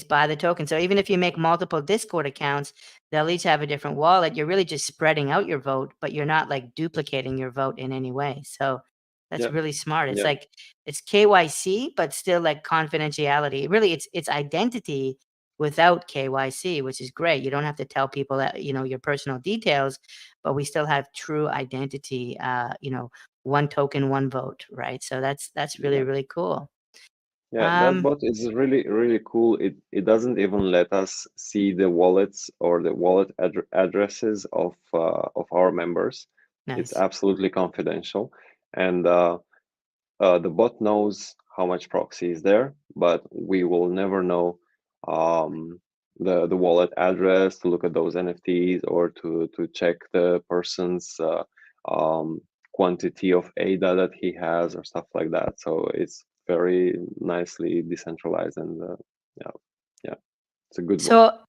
by the token. So even if you make multiple Discord accounts, they'll each have a different wallet. You're really just spreading out your vote, but you're not, like, duplicating your vote in any way. So that's yeah, really smart. It's yeah, like it's KYC, but still, like, confidentiality. Really, it's identity without KYC, which is great. You don't have to tell people that, you know, your personal details, but we still have true identity, you know, one token, one vote, right? So that's really, yeah. really cool. Yeah, that Um, bot is really cool. It doesn't even let us see the wallets or the wallet addresses of our members. It's nice. absolutely confidential, and the bot knows how much proxy is there, but we will never know um, the wallet address to look at those NFTs or to check the person's um, quantity of ADA that he has or stuff like that. So it's very nicely decentralized, and yeah, yeah, it's a good bot. So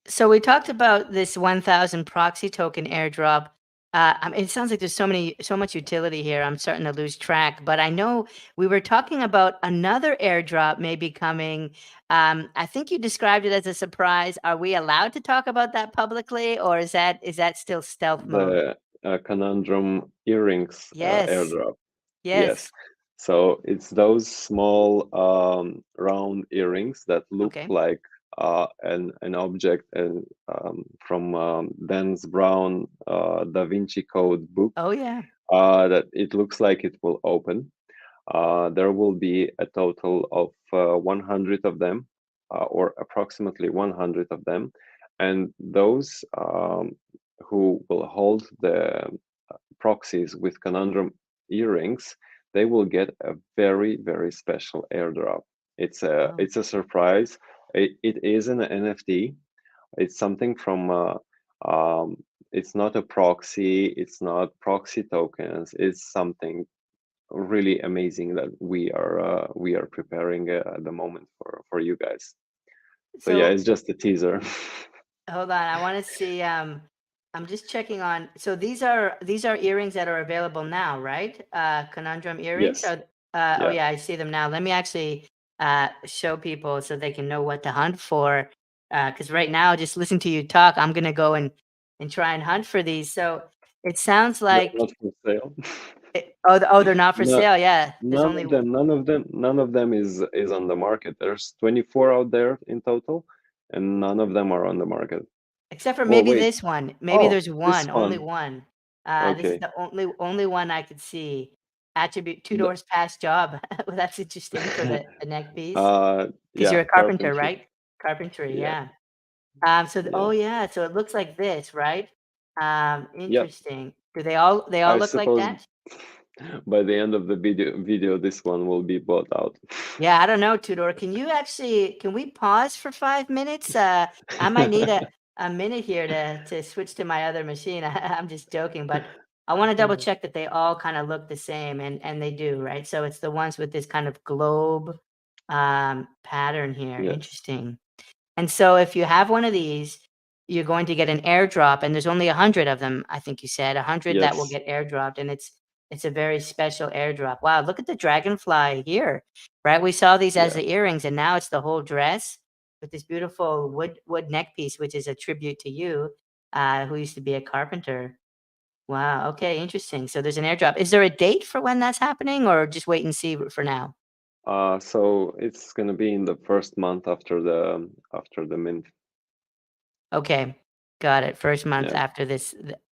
so we talked about this 1,000 proxy token airdrop. I mean, it sounds like there's so much utility here. I'm starting to lose track, but I know we were talking about another airdrop maybe coming. I think you described it as a surprise. Are we allowed to talk about that publicly, or is that still stealth mode? The conundrum earrings Yes, airdrop. Yes. yes. So it's those small round earrings that look Okay. like an object and from Dan's Brown Da Vinci Code book Oh yeah. that it looks like it will open. There will be a total of 100 of them, or approximately 100 of them, and those who will hold the proxies with conundrum earrings, they will get a very, very special airdrop. Oh. It's a surprise. It is an NFT. It's something from it's not a proxy, it's not proxy tokens, it's something really amazing that we are preparing at the moment for you guys. So yeah, So it's just a teaser. hold on, I want to see. I'm just checking on. So these are earrings that are available now, right? Conundrum earrings Yes. are. Oh Yeah. yeah, I see them now. Let me actually show people so they can know what to hunt for. Because right now, just listen to you talk, I'm gonna go and try and hunt for these. So it sounds They're like. not for sale. Oh, they're not for No, sale. Yeah, there's none only. of them, none of them is on the market. There's 24 out there in total, and none of them are on the market. Except for Well, maybe wait. this one. Maybe Oh, there's this one, only one. one. This is Okay. the only one I could see. Attribute 2 The- doors past job. Well, that's interesting for the neck piece. Because 'cause you're yeah, a carpenter, carpentry. right? Carpentry, Yeah, yeah. So yeah, oh, yeah, so it looks like this, right? yeah. Interesting. Do they all I look like suppose that? by the end of the video, this one will be bought out. Yeah, I don't know, Tudor. Can we pause for 5 minutes? I might need a minute here to switch to my other machine. I'm just joking, but I want to double check that they all kind of look the same, and they do, right? So it's the ones with this kind of globe pattern here. Yes, Interesting. And so if you have one of these, you're going to get an airdrop, and there's only 100 of them, I think you said, 100 that will yes, get airdropped, and it's a very special airdrop. Wow, look at the dragonfly here, right? We saw these as yeah. the earrings, and now it's the whole dress with this beautiful wood neck piece, which is a tribute to you, who used to be a carpenter. Wow, okay, interesting. So there's an airdrop. Is there a date for when that's happening, or just wait and see for now? So it's gonna be in the first month after the mint. Okay, got it. First month Yeah. after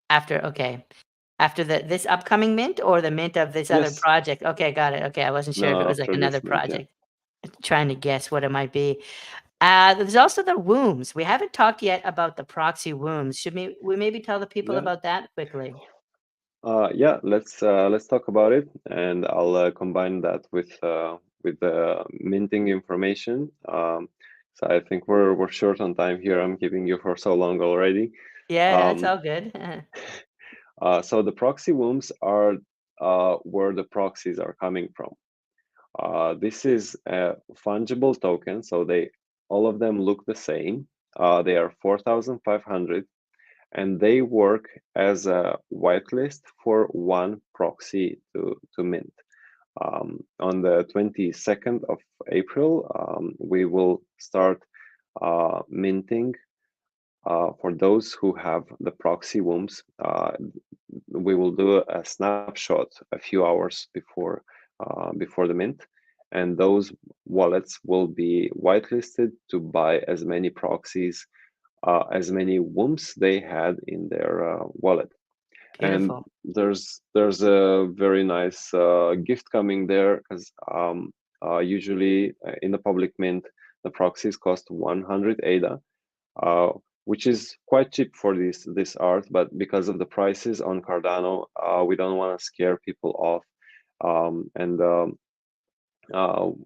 after okay. After this upcoming mint or the mint of this other Yes. project? Okay, got it. Okay, I wasn't sure if it No, was like after another this mint. Yeah. project. Trying to guess what it might be. There's also the wombs. We haven't talked yet about the proxy wombs. Should we maybe tell the people Yeah. about that quickly? Yeah. Let's talk about it, and I'll combine that with the minting information. So I think we're short on time here. I'm keeping you for so long already. Yeah, that's Um, all good. so the proxy wombs are where the proxies are coming from. This is a fungible token, so they all of them look the same. They are 4,500, and they work as a whitelist for one proxy to mint. On the 22nd of April, we will start minting for those who have the proxy wombs. We will do a snapshot a few hours before the mint, and those wallets will be whitelisted to buy as many proxies, as many wombs they had in their wallet. And Beautiful. there's a very nice gift coming there because usually in the public mint the proxies cost 100 ADA, uh, which is quite cheap for this art. But because of the prices on Cardano, we don't want to scare people off, and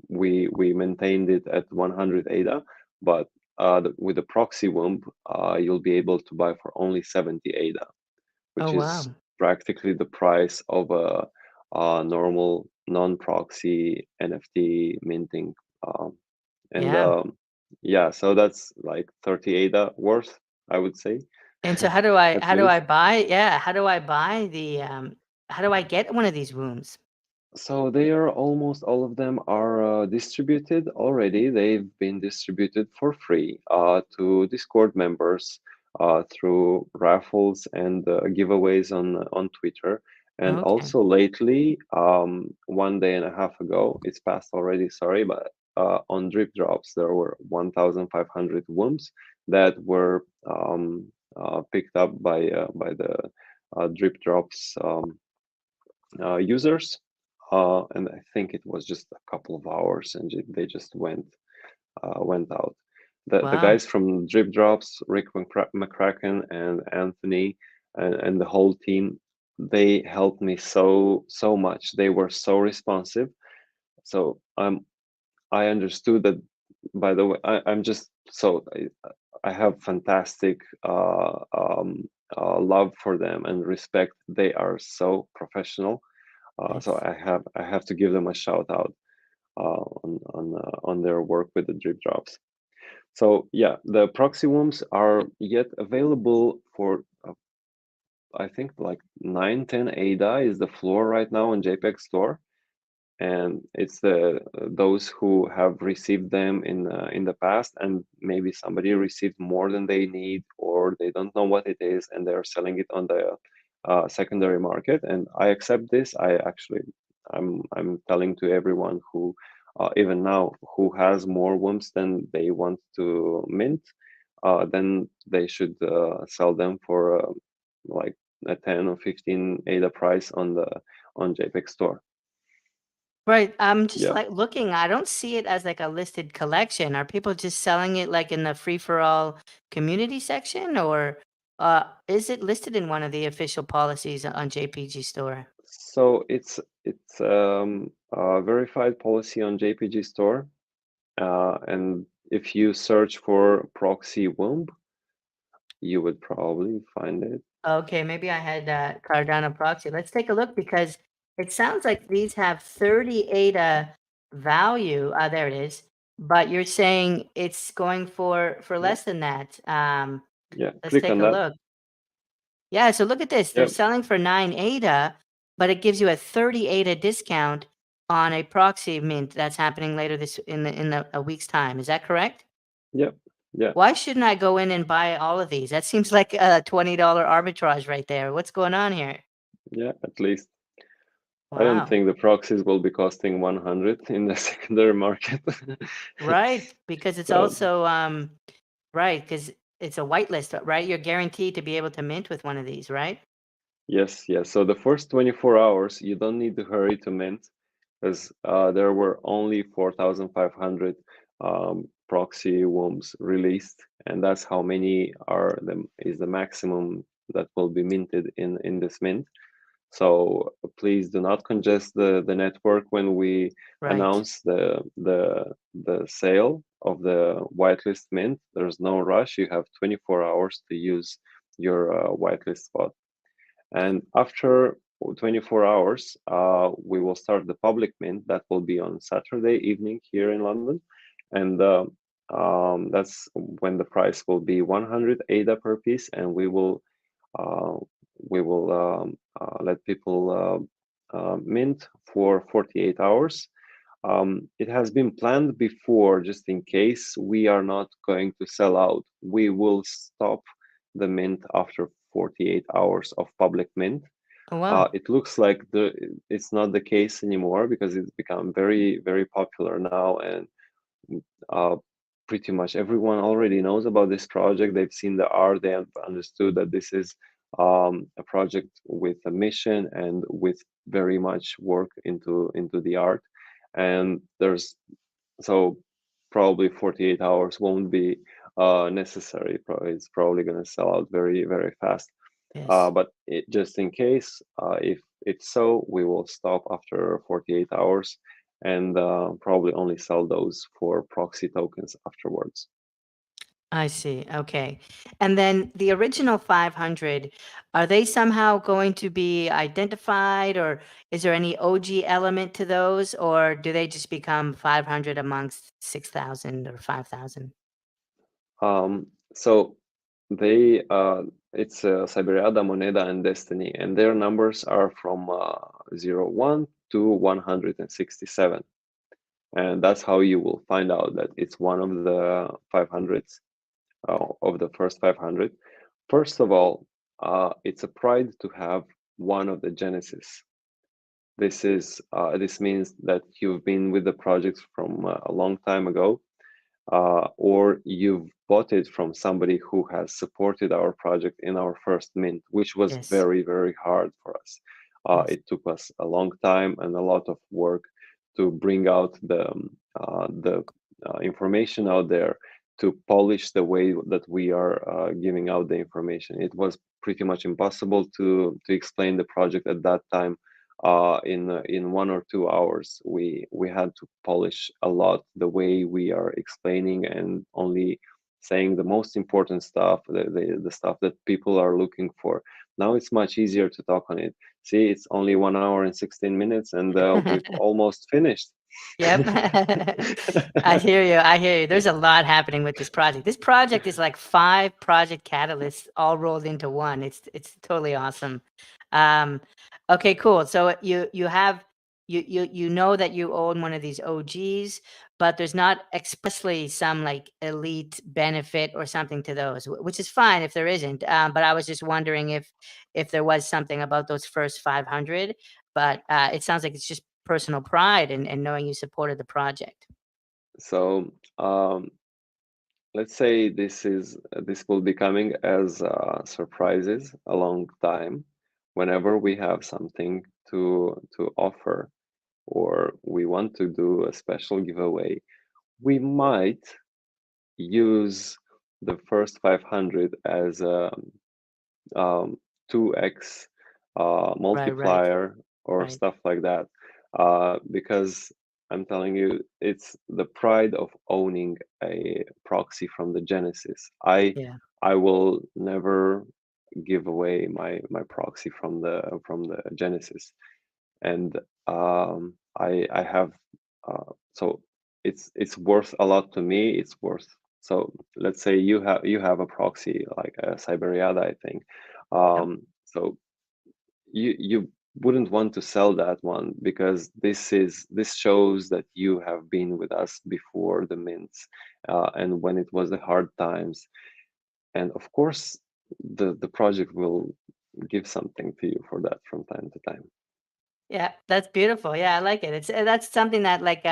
we maintained it at 100 ADA. But with the proxy womb, you'll be able to buy for only 70 ADA, Oh, which is wow. practically the price of a normal non-proxy NFT minting. Um, and Yeah. yeah, so that's like 30 ADA worth, I would say. And so how do I At least. buy how do I buy the how do I get one of these wombs? So they are almost all of them are distributed already. They've been distributed for free to Discord members through raffles and giveaways on Twitter. And Okay. also lately, 1 day and a half ago, it's passed already, sorry, but on Drip Drops, there were 1,500 wombs that were picked up by the Drip Drops users, and I think it was just a couple of hours, and they just went out. The Wow. guys from Drip Drops, Rick McCracken and Anthony, and the whole team, they helped me so much. They were so responsive. So I understood that. By the way, I'm just so I have fantastic love for them and respect. They are so professional, so Nice. I have to give them a shout out on their work with the drip drops. So yeah, the proxy wombs are yet available for I think like 9-10 ADA is the floor right now on JPEG Store, and it's the those who have received them in the past, and maybe somebody received more than they need, or they don't know what it is, and they're selling it on the secondary market. And I accept this. I'm telling to everyone who even now who has more WIMPs than they want to mint, then they should sell them for like a 10 or 15 ADA price on JPEG Store. Right. I'm just Yeah. like looking. I don't see it as like a listed collection. Are people just selling it like in the free for all community section, or is it listed in one of the official policies on JPG Store? So it's a verified policy on JPG Store, and if you search for proxy womb, you would probably find it. Okay, maybe I had Cardano Proxy. Let's take a look because it sounds like these have 30 ADA value. There it is. But you're saying it's going for Yeah, less than that. yeah. Let's Click take on a that. look. Yeah, so look at this. They're Yeah, selling for 9 ADA, but it gives you a 30 ADA discount on a proxy mint that's happening later this in a week's time. Is that correct? yeah, yeah, Why shouldn't I go in and buy all of these? That seems like a $20 arbitrage right there. What's going on here? yeah. At least I don't Wow. think the proxies will be costing 100 in the secondary market. Right, because it's So also right, because it's a whitelist, right? You're guaranteed to be able to mint with one of these, right? yes, yes. So the first 24 hours, you don't need to hurry to mint, because there were only 4,500 proxy WOMs released, and that's how many is the maximum that will be minted in this mint. So please do not congest the network when we Right. announce the sale of the whitelist mint. There's no rush. You have 24 hours to use your whitelist spot. And after 24 hours, we will start the public mint. That will be on Saturday evening here in London. And that's when the price will be 100 ADA per piece. And uh, we will let people mint for 48 hours. It has been planned before, just in case we are not going to sell out. We will stop the mint after 48 hours of public mint. Oh, wow. It looks like it's not the case anymore because it's become very, very popular now, and uh, pretty much everyone already knows about this project. They've seen the art, they have understood that this is a project with a mission and with very much work into the art. And there's so probably 48 hours won't be necessary. It's probably going to sell out very, very fast. Yes. But just in case, if it's so, we will stop after 48 hours and probably only sell those for proxy tokens afterwards. I see. Okay. And then the original 500, are they somehow going to be identified, or is there any OG element to those, or do they just become 500 amongst 6,000 or 5,000? So they It's Siberiada, Moneda, and Destiny, and their numbers are from 01 to 167. And that's how you will find out that it's one of the 500s, of the first 500. First of all, it's a pride to have one of the Genesis. This means that you've been with the project from a long time ago, or you've bought it from somebody who has supported our project in our first mint, which was Yes. very, very hard for us. Yes. It took us a long time and a lot of work to bring out the information out there, to polish the way that we are giving out the information. It was pretty much impossible to explain the project at that time in 1 or 2 hours. We had to polish a lot the way we are explaining, and only saying the most important stuff, the stuff that people are looking for. Now it's much easier to talk on it. See, it's only 1 hour and 16 minutes, and we've almost finished. Yep. I hear you. I hear you. There's a lot happening with this project. This project is like 5 project catalysts all rolled into one. It's totally awesome. Um, okay, cool. So you have you know that you own one of these OGs, but there's not expressly some like elite benefit or something to those, which is fine if there isn't. But I was just wondering if there was something about those first 500. But it sounds like it's just personal pride and knowing you supported the project. So let's say this will be coming as surprises a long time. Whenever we have something to offer, or we want to do a special giveaway, we might use the first 500 as a 2x Right, right, multiplier or right. stuff like that. Because I'm telling you, it's the pride of owning a proxy from the Genesis. Yeah. I will never give away my proxy from the Genesis, and I have so it's worth a lot to me. It's worth, so let's say you have a proxy like a Siberiada, I think. Yep. So you wouldn't want to sell that one, because this shows that you have been with us before the mints, and when it was the hard times, and of course the project will give something to you for that from time to time. Yeah, that's beautiful. Yeah, I like it. It's that's something that like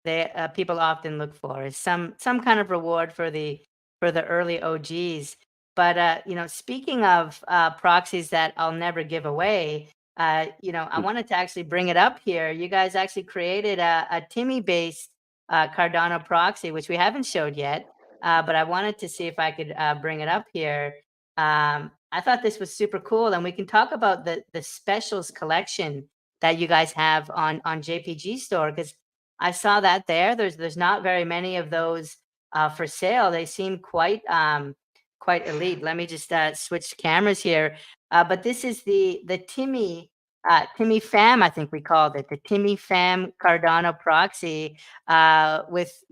they people often look for is some kind of reward for the early OGs. But speaking of proxies that I'll never give away, I wanted to actually bring it up here. You guys actually created a Timmy based Cardano proxy, which we haven't showed yet. But I wanted to see if I could bring it up here. I thought this was super cool, and we can talk about the specials collection that you guys have on JPG Store, because I saw that there. There's not very many of those for sale. They seem quite elite. Let me just switch cameras here. But this is the Timmy Fam, I think we called it the Timmy Fam Cardano proxy with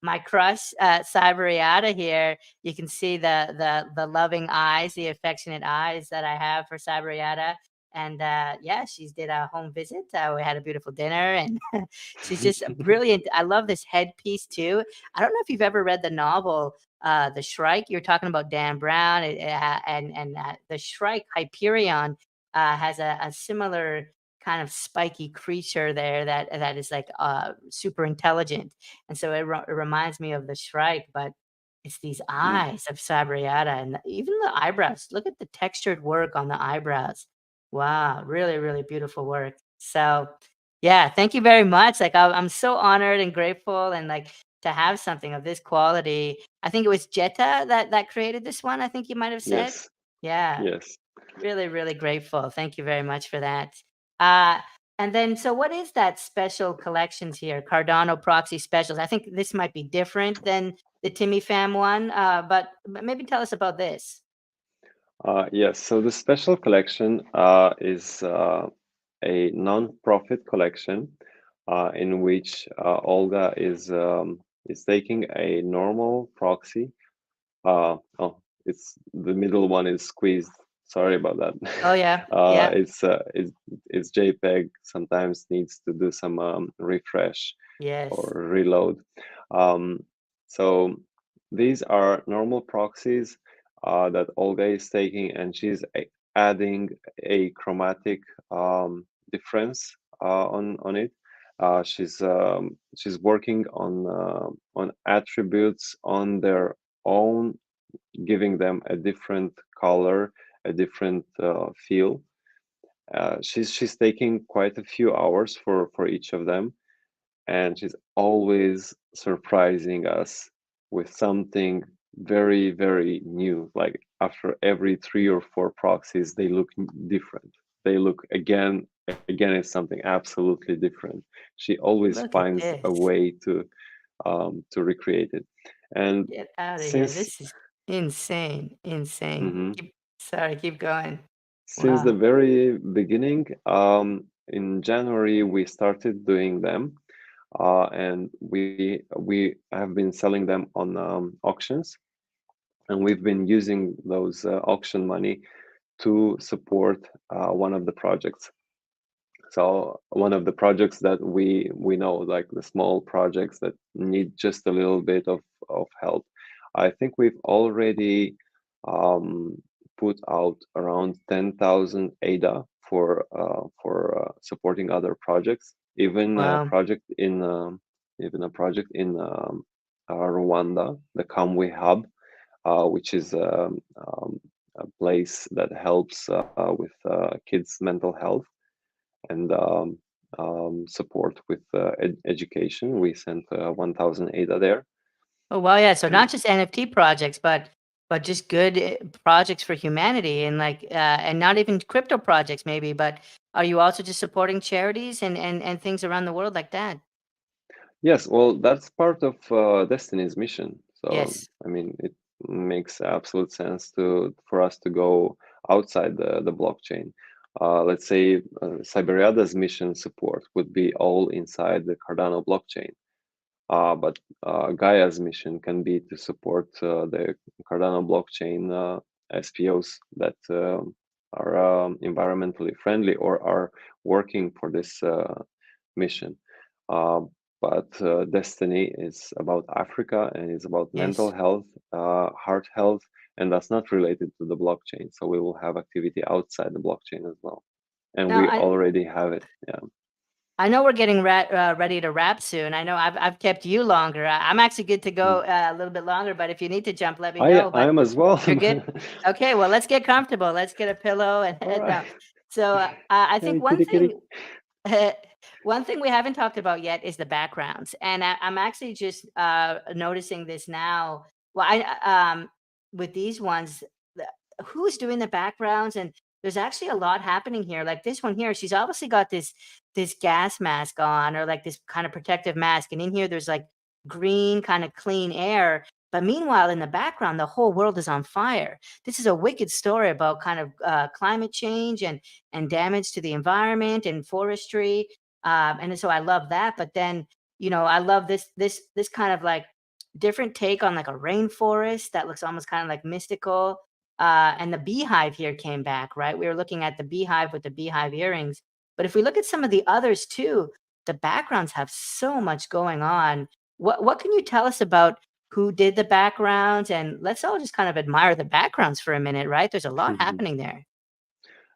my crush Cyberiata here. You can see the loving eyes, the affectionate eyes that I have for Cyberiata. And yeah, she's did a home visit. We had a beautiful dinner, and she's just brilliant. I love this headpiece too. I don't know if you've ever read the novel The Shrike. You're talking about Dan Brown, and the Shrike Hyperion has a similar kind of spiky creature there that is like super intelligent, and so it reminds me of the Shrike, but it's these Mm. eyes of Sabriata, and even the eyebrows. Look at the textured work on the eyebrows. Wow, really, really beautiful work. So, yeah, thank you very much. Like, I'm so honored and grateful, and like to have something of this quality. I think it was Jetta that created this one. I think you might have said. Yes, Yeah, yes. really, really grateful. Thank you very much for that. Uh, and then, so what is that special collections here? Cardano Proxy Specials. I think this might be different than the Timmy Fam one, but maybe tell us about this. Yes, so the special collection is a non-profit collection in which Olga is taking a normal proxy. Oh, it's the middle one is squeezed. Sorry about that. Oh yeah, yeah, It's JPEG. Sometimes needs to do some refresh yes. or reload. Um, so these are normal proxies that Olga is taking, and she's adding a chromatic difference on it. She's working on attributes on their own, giving them a different color, a different feel. She's taking quite a few hours for each of them, and she's always surprising us with something very new. Like after every 3 or 4 proxies, they look different. They look again, it's something absolutely different. She always Look at finds a this. way to recreate it. And Get out of here. since This is insane. Insane. mhm, Sorry, keep going. since the Wow. very beginning, in January we started doing them, and we have been selling them on auctions, and we've been using those auction money to support one of the projects. So one of the projects that we know, like the small projects that need just a little bit of help. I think we've already um, put out around 10,000 ADA for supporting other projects. Wow. Even a project in Rwanda, the Kamwe Hub, which is a place that helps with kids' mental health and support with education. We sent 1,000 ADA there. Oh, well, yeah, so And not just NFT projects, but just good, projects for humanity and, like, and not even crypto projects maybe, but are you also just supporting charities and things around the world like that? yes, well, that's part of Destiny's mission. So, Yes. I mean, it makes absolute sense to for us to go outside the blockchain. Let's say Cyberiada's mission support would be all inside the Cardano blockchain. But Gaia's mission can be to support the Cardano blockchain SPOs that are environmentally friendly or are working for this mission. Uh, but Destiny is about Africa and is about mental Yes. health, heart health, and that's not related to the blockchain. So we will have activity outside the blockchain as well. And Now we already have it. Yeah. I know we're getting ready to wrap soon. I know I've kept you longer. I'm actually good to go a little bit longer, but if you need to jump, let me know. I But am as well. you're good. Okay, well, let's get comfortable. Let's get a pillow and All head right. down. So I think Hey, kitty, kitty. one thing we haven't talked about yet is the backgrounds, and I'm actually just noticing this now. Well, with these ones, the, who's doing the backgrounds, and there's actually a lot happening here. Like this one here, she's obviously got this gas mask on, or like this kind of protective mask, and in here there's like green kind of clean air. But meanwhile, in the background, the whole world is on fire. This is a wicked story about kind of climate change and damage to the environment and forestry. And so I love that. But then, I love this kind of like different take on like a rainforest that looks almost kind of like mystical. And the beehive here came back, right? We were looking at the beehive with the beehive earrings. But if we look at some of the others too, the backgrounds have so much going on. What can you tell us about who did the backgrounds? And let's all just kind of admire the backgrounds for a minute, right? There's a lot happening there.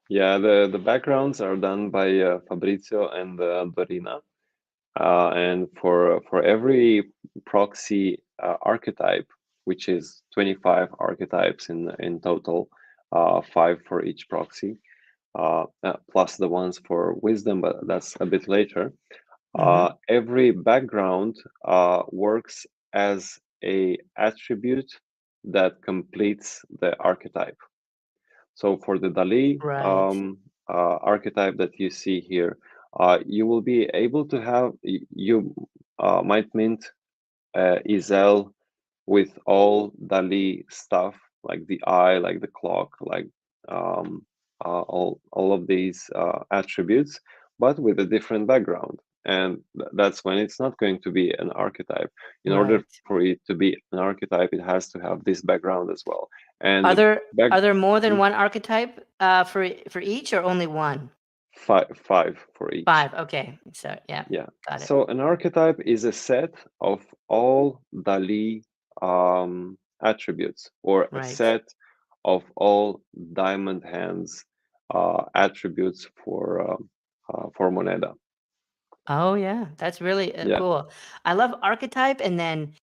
Yeah, the backgrounds are done by Fabrizio and Dorina. And for every proxy archetype, which is 25 archetypes in total, 5 for each proxy, plus the ones for wisdom, but that's a bit later. Hmm. Every background works as a attribute that completes the archetype. So for the Dali Right. archetype that you see here, you will be able to have, you might mint Ezel with all Dali stuff, like the eye, like the clock, like all of these attributes, but with a different background. and that's when it's not going to be an archetype. In order Right. for it to be an archetype, it has to have this background as well. And Are the there back are there more than one archetype for each, or only one? five for each. 5. Okay. So yeah, Yeah. got it. So an archetype is a set of all Dali attributes, or a Right. set of all diamond hands attributes for Moneda. Oh yeah, that's really Yeah. cool. I love archetype, and then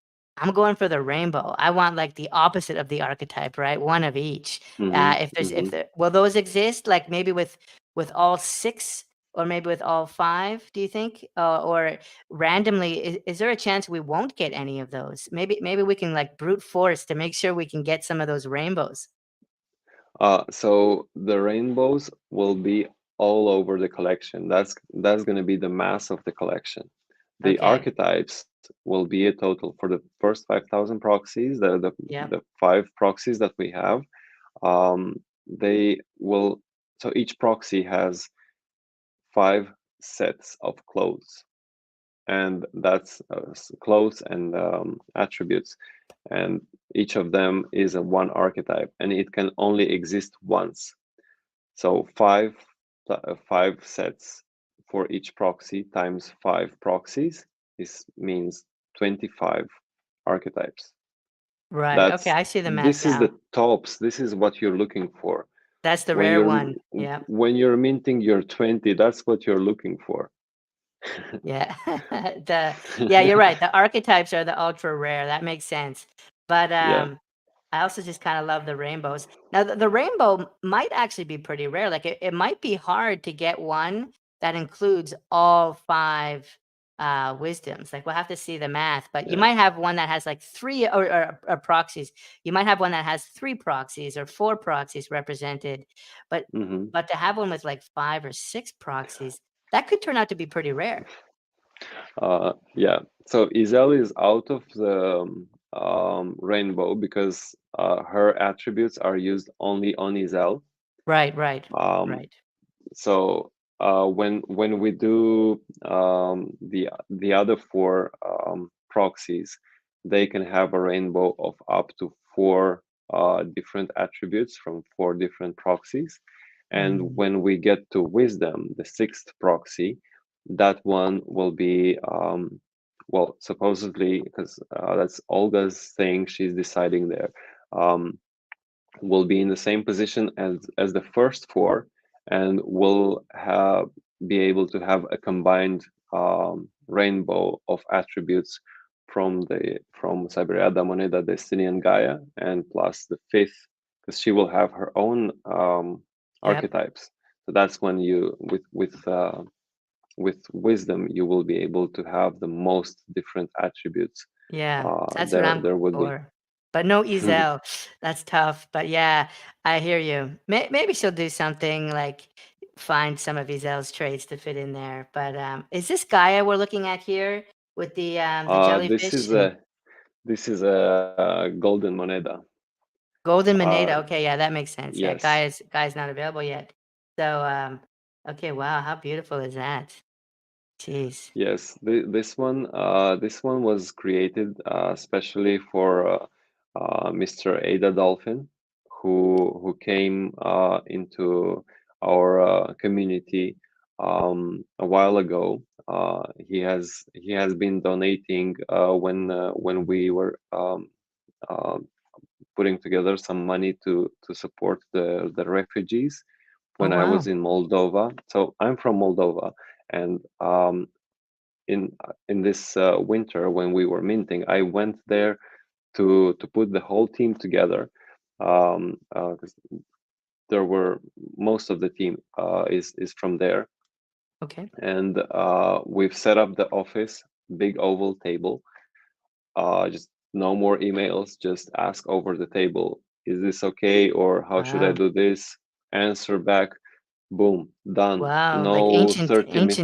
I'm going for the rainbow. I want like the opposite of the archetype, right? One of each. Mm-hmm. If Mm-hmm. there, will those exist? Like maybe with all 6, or maybe with all 5? Do you think, or randomly? Is there a chance we won't get any of those? Maybe we can like brute force to make sure we can get some of those rainbows. So the rainbows will be all over the collection. That's going to be the mass of the collection. The Okay. archetypes will be a total for the first 5,000 proxies, Yeah. the 5 proxies that we have. They will, so each proxy has 5 sets of clothes, and that's clothes and attributes, and each of them is a one archetype, and it can only exist once. So 5 sets for each proxy times 5 proxies. This means 25 archetypes. Right. Okay, That's I see the math this is the now. tops. This is what you're looking for. That's the When rare you're one. Yeah. when you're minting your 20, that's what you're looking for. Yeah. Yeah, you're right. The archetypes are the ultra rare. That makes sense. But Yeah. I also just kind of love the rainbows. Now, the rainbow might actually be pretty rare. Like it might be hard to get one that includes all 5 wisdoms. Like we'll have to see the math, but you Yeah. might have one that has like 3, or proxies. You might have one that has 3 proxies or 4 proxies represented. But Hmm. but to have one with like 5 or 6 proxies, that could turn out to be pretty rare. Yeah. So Isel is out of the rainbow because her attributes are used only on Isel. Right, right, Um, right. so when we do the other 4 proxies, they can have a rainbow of up to 4 different attributes from 4 different proxies. And Mm. when we get to wisdom, the 6th proxy, that one will be well, supposedly, because that's Olga's saying, she's deciding there. Um, will be in the same position as the first 4, and will have be able to have a combined rainbow of attributes from Cyberiada, Moneda, Destiny, and Gaia, and plus the 5th, because she will have her own Yep. archetypes. So that's when you with wisdom you will be able to have the most different attributes. Yeah, that's what There I'm going there would be. for. But no Ezel. That's tough. But yeah, I hear you. Maybe she'll do something like find some of Ezel's traits to fit in there. But is this Gaia we're looking at here with the This jellyfish is and a golden moneda. golden Uh, Moneta? Okay, yeah, that makes sense. Yeah, yes, Gaia's not available yet. So okay, wow, how beautiful is that? Jeez. yes. This one was created especially for Mr. Ada Dolphin, who came into our community a while ago. He has been donating when we were uh, putting together some money to support the refugees Oh when I was wow. in Moldova. So I'm from Moldova, and in this winter when we were minting, I went there to put the whole team together. 'Cause there were most of the team is from there, Okay. and we've set up the office, big oval table. Just no more emails. Just ask over the table. Is this okay, or how should I Wow. do this? Answer back. Boom, done. Wow, like No 30 minutes.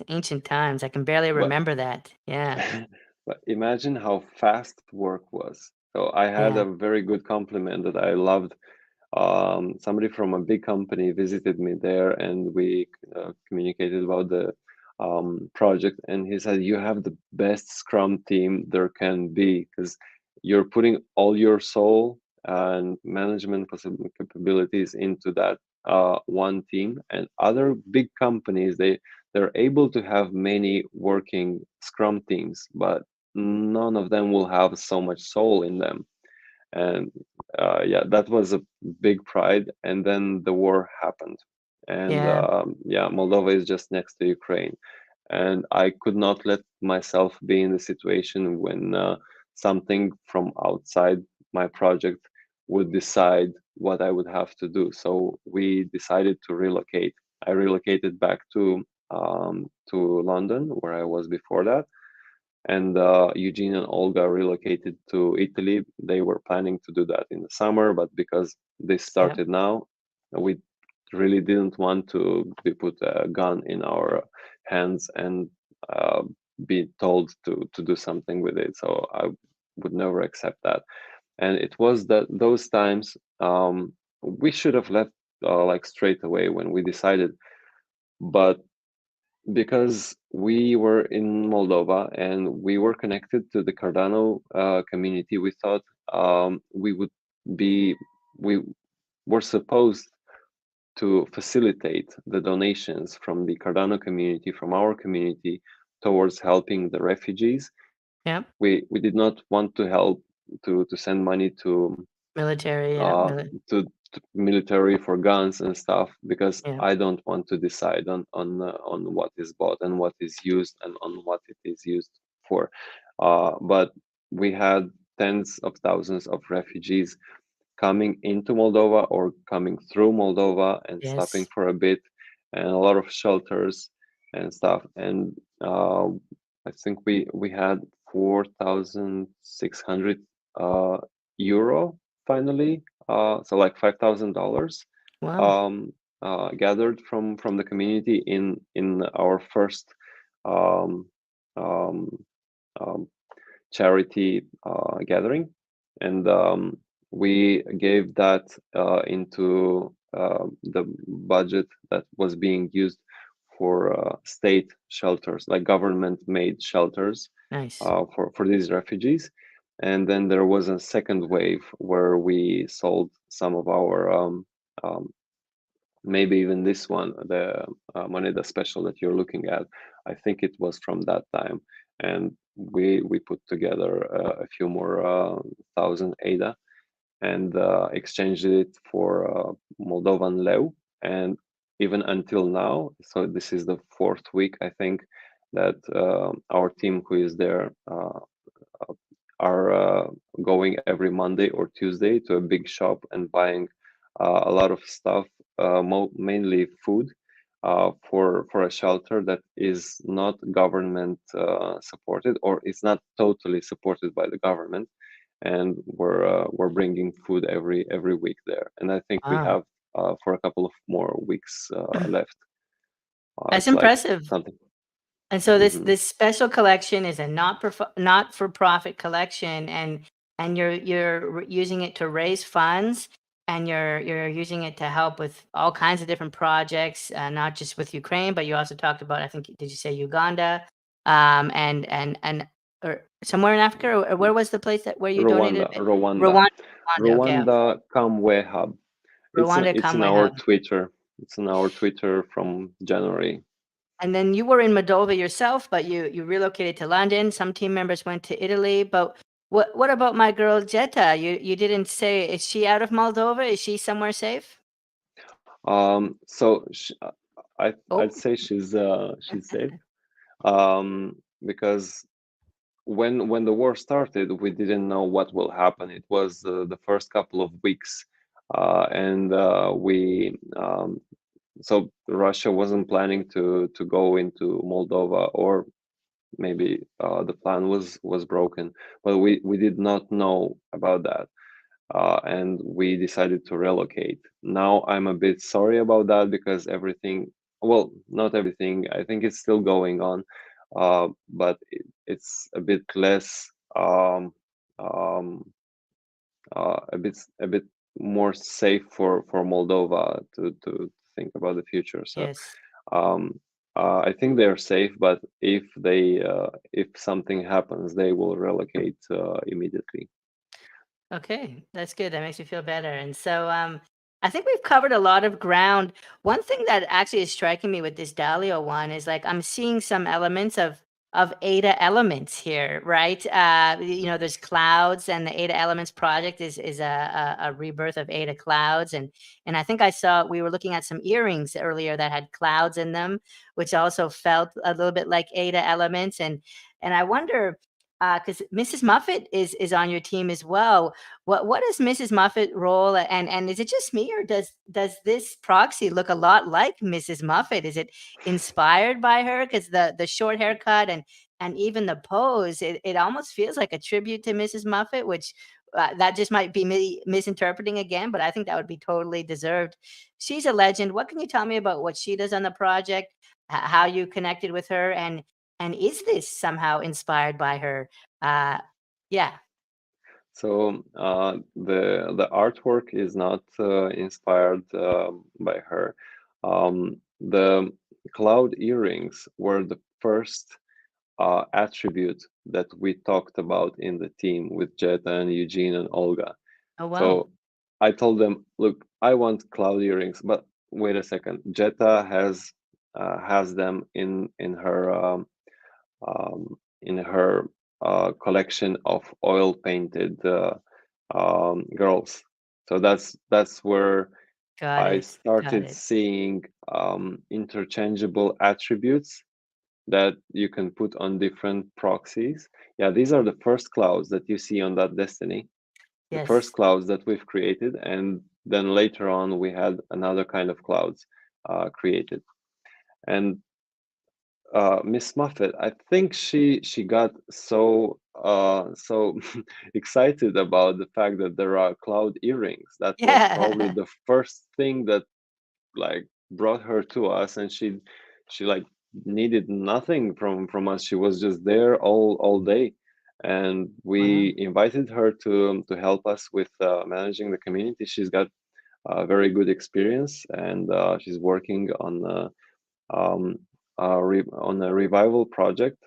ancient times. I can barely But remember that. Yeah. but imagine how fast work was. So I had a Yeah. very good compliment that I loved. Somebody from a big company visited me there, and we communicated about project, and he said, you have the best Scrum team there can be, because you're putting all your soul and management capabilities into that one team. And other big companies, they're able to have many working Scrum teams, but none of them will have so much soul in them. And yeah, that was a big pride. And then the war happened, and Yeah. yeah, Moldova is just next to Ukraine, and I could not let myself be in the situation when something from outside my project would decide what I would have to do. So we decided to relocate. I relocated back to London, where I was before that, and Eugene and Olga relocated to Italy. They were planning to do that in the summer, but because this Yeah. started now, we really didn't want to be put a gun in our hands and uh, be told to do something with it. So I would never accept that. And it was that those times we should have left like straight away when we decided, but because we were in Moldova and we were connected to the Cardano community, we thought we would be, we were supposed to facilitate the donations from the Cardano community, from our community, towards helping the refugees. Yeah. We did not want to help to send money Military. Yeah. uh, to military for guns and stuff, because Yeah. I don't want to decide on what is bought and what is used and on what it is used for. But we had tens of thousands of refugees coming into Moldova or coming through Moldova and stopping Yes. for a bit, and a lot of shelters and stuff. And I think we had 4,600 euro finally, so like $5,000 Wow. um, gathered from the community in our first um, um, um, charity gathering, and we gave that into the budget that was being used for state shelters, like government-made shelters Nice. for these refugees. And then there was a second wave where we sold some of our maybe even this one, the moneda special that you're looking at. I think it was from that time, and we put together a few more thousand ADA and exchanged it for Moldovan leu. And even until now, so this is the fourth week, I think, that our team who is there are going every Monday or Tuesday to a big shop and buying a lot of stuff, mainly food, for a shelter that is not government supported, or it's not totally supported by the government. And we're bringing food every week there, and I think we Wow. have for a couple of more weeks left. That's It's like impressive. something. And so Mhm. this special collection is a not for profit collection, and you're using it to raise funds, and you're using it to help with all kinds of different projects, not just with Ukraine, but you also talked about, I think, did you say Uganda, and or somewhere in Africa, or where was the place that where you donated Rwanda, it? Rwanda, Rwanda, Rwanda. Okay, Rwanda Kamwe Hub. Rwanda It's in Comway our Hub. Twitter. It's in our Twitter from January. And then you were in Moldova yourself, but you relocated to London. Some team members went to Italy. But what about my girl Jetta? You didn't say, is she out of Moldova? Is she somewhere safe? So I'd Oh, say she's safe. Because when the war started, we didn't know what will happen. It was the first couple of weeks, and we so Russia wasn't planning to go into Moldova, or maybe the plan was broken, but we did not know about that, and we decided to relocate. Now I'm a bit sorry about that, because everything, well, not everything, I think it's still going on, but it's a bit less, um, a bit more safe for Moldova to think about the future. So yes. um, I think they're safe, but if something happens, they will relocate immediately. Okay, that's good. That makes me feel better. And so, I think we've covered a lot of ground. One thing that actually is striking me with this Dalio one is like I'm seeing some elements of Ada Elements here, right? There's clouds, and the Ada Elements project is a rebirth of Ada Clouds, and I think I saw we were looking at some earrings earlier that had clouds in them, which also felt a little bit like Ada Elements, and I wonder. Because Mrs. Muffet is on your team as well. What is Mrs. Muffet role, and is it just me, or does this proxy look a lot like Mrs. Muffet? Is it inspired by her? Because the short haircut and even the pose, it almost feels like a tribute to Mrs. Muffet, which that just might be me misinterpreting again, but I think that would be totally deserved. She's a legend. What can you tell me about what she does on the project? How you connected with her, and is this somehow inspired by her? Uh, yeah. So the artwork is not inspired by her. The cloud earrings were the first attribute that we talked about in the team with Jetta and Eugene and Olga. Oh wow. So I told them, look, I want cloud earrings, but wait a second. Jetta has them in her collection of oil painted girls. So that's where Got I it. Got started it. seeing interchangeable attributes that you can put on different proxies. Yeah, these are the first clouds that you see on that Destiny, the first Yes. clouds that we've created, and then later on we had another kind of clouds created. And Miss Muffet, I think she got so excited about the fact that there are cloud earrings. That was probably Yeah. the first thing that like brought her to us, and she like needed nothing from us. She was just there all day, and we Wow. invited her to help us with managing the community. She's got a very good experience, and she's working um, on a revival project,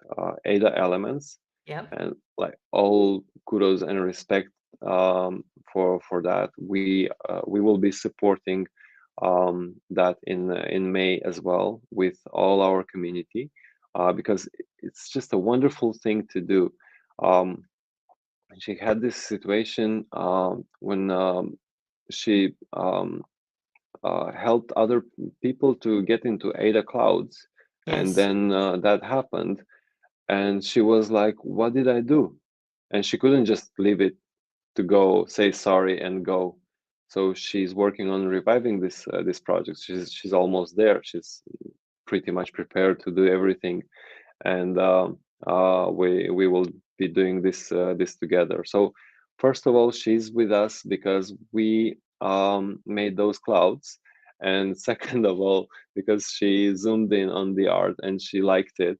Ada Elements, Yep. and like all kudos and respect for that. We will be supporting that in May as well with all our community because it's just a wonderful thing to do. Um, she had this situation when she helped other people to get into Ada Clouds, and Yes. then that happened, and she was like, "What did I do?" And she couldn't just leave it to go say sorry and go. So she's working on reviving this project. She's almost there. She's pretty much prepared to do everything, and we will be doing this together. So first of all, she's with us because we made those clouds, and second of all, because she zoomed in on the art and she liked it,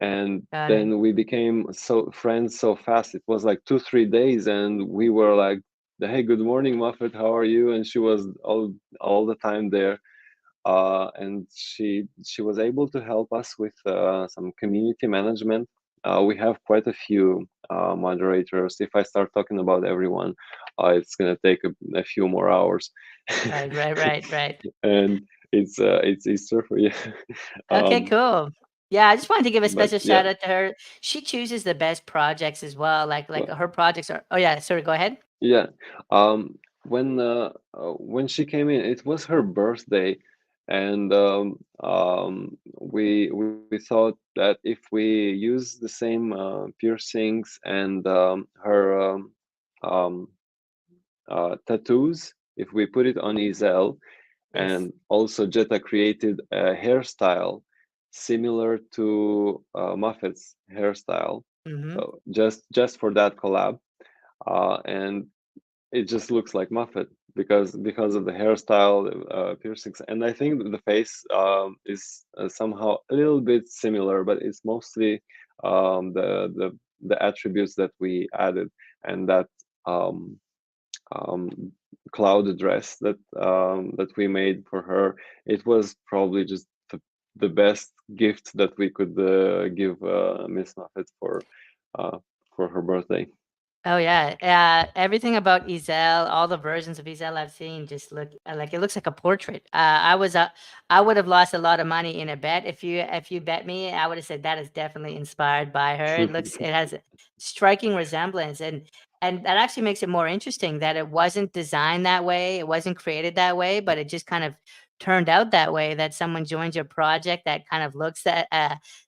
and Got it. then we became so friends so fast. It was like 2 3 days, and we were like, "Hey, good morning, Muffet. How are you?" And she was all the time there, and she was able to help us with some community management. We have quite a few moderators. If I start talking about everyone, it's gonna take a few more hours, Right, right, right, right. and it's Easter for you. Okay, um, cool. Yeah, I just wanted to give a but special yeah, shout out to her. She chooses the best projects as well. Like well, her projects are. Oh yeah, sorry. Go ahead. yeah. When she came in, it was her birthday, and we thought that if we use the same piercings and her um, tattoos, if we put it on Ezel, Yes. and also Jetta created a hairstyle similar to Muffet's hairstyle, Mm-hmm. so just for that collab, and it just looks like Muffet because of the hairstyle, piercings, and I think that the face is somehow a little bit similar, but it's mostly the attributes that we added, and that um, um, cloud dress that we made for her. It was probably just the the best gift that we could give Miss Muffet uh, for her birthday. Oh yeah, everything about Ezel, all the versions of Ezel I've seen just look like it looks like a portrait. I would have lost a lot of money in a bet if you bet me. I would have said that is definitely inspired by her. It has a striking resemblance, and that actually makes it more interesting that it wasn't designed that way, it wasn't created that way, but it just kind of turned out that way. That someone joined your project that kind of looks that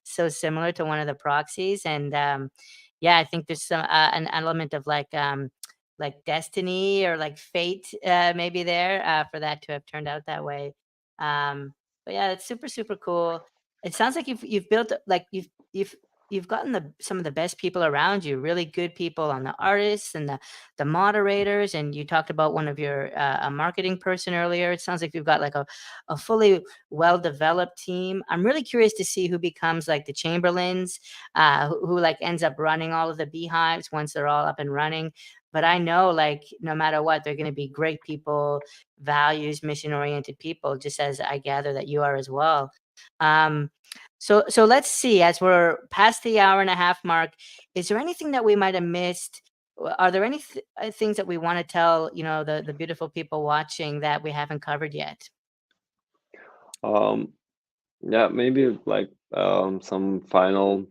so similar to one of the proxies, and yeah, I think there's some an element of like destiny or like fate maybe there for that to have turned out that way. But yeah, it's super super cool. It sounds like you've built like you've gotten some of the best people around you, really good people on the artists and the moderators. And you talked about one of your a marketing person earlier. It sounds like you've got like a fully well developed team. I'm really curious to see who becomes like the Chamberlains, who like ends up running all of the beehives once they're all up and running. But I know like no matter what, they're going to be great people, values, mission oriented people, just as I gather that you are as well. Um, so let's see, as we're past the hour and a half mark, is there anything that we might have missed? Are there any things that we want to tell, the beautiful people watching that we haven't covered yet? um, yeah, maybe like some final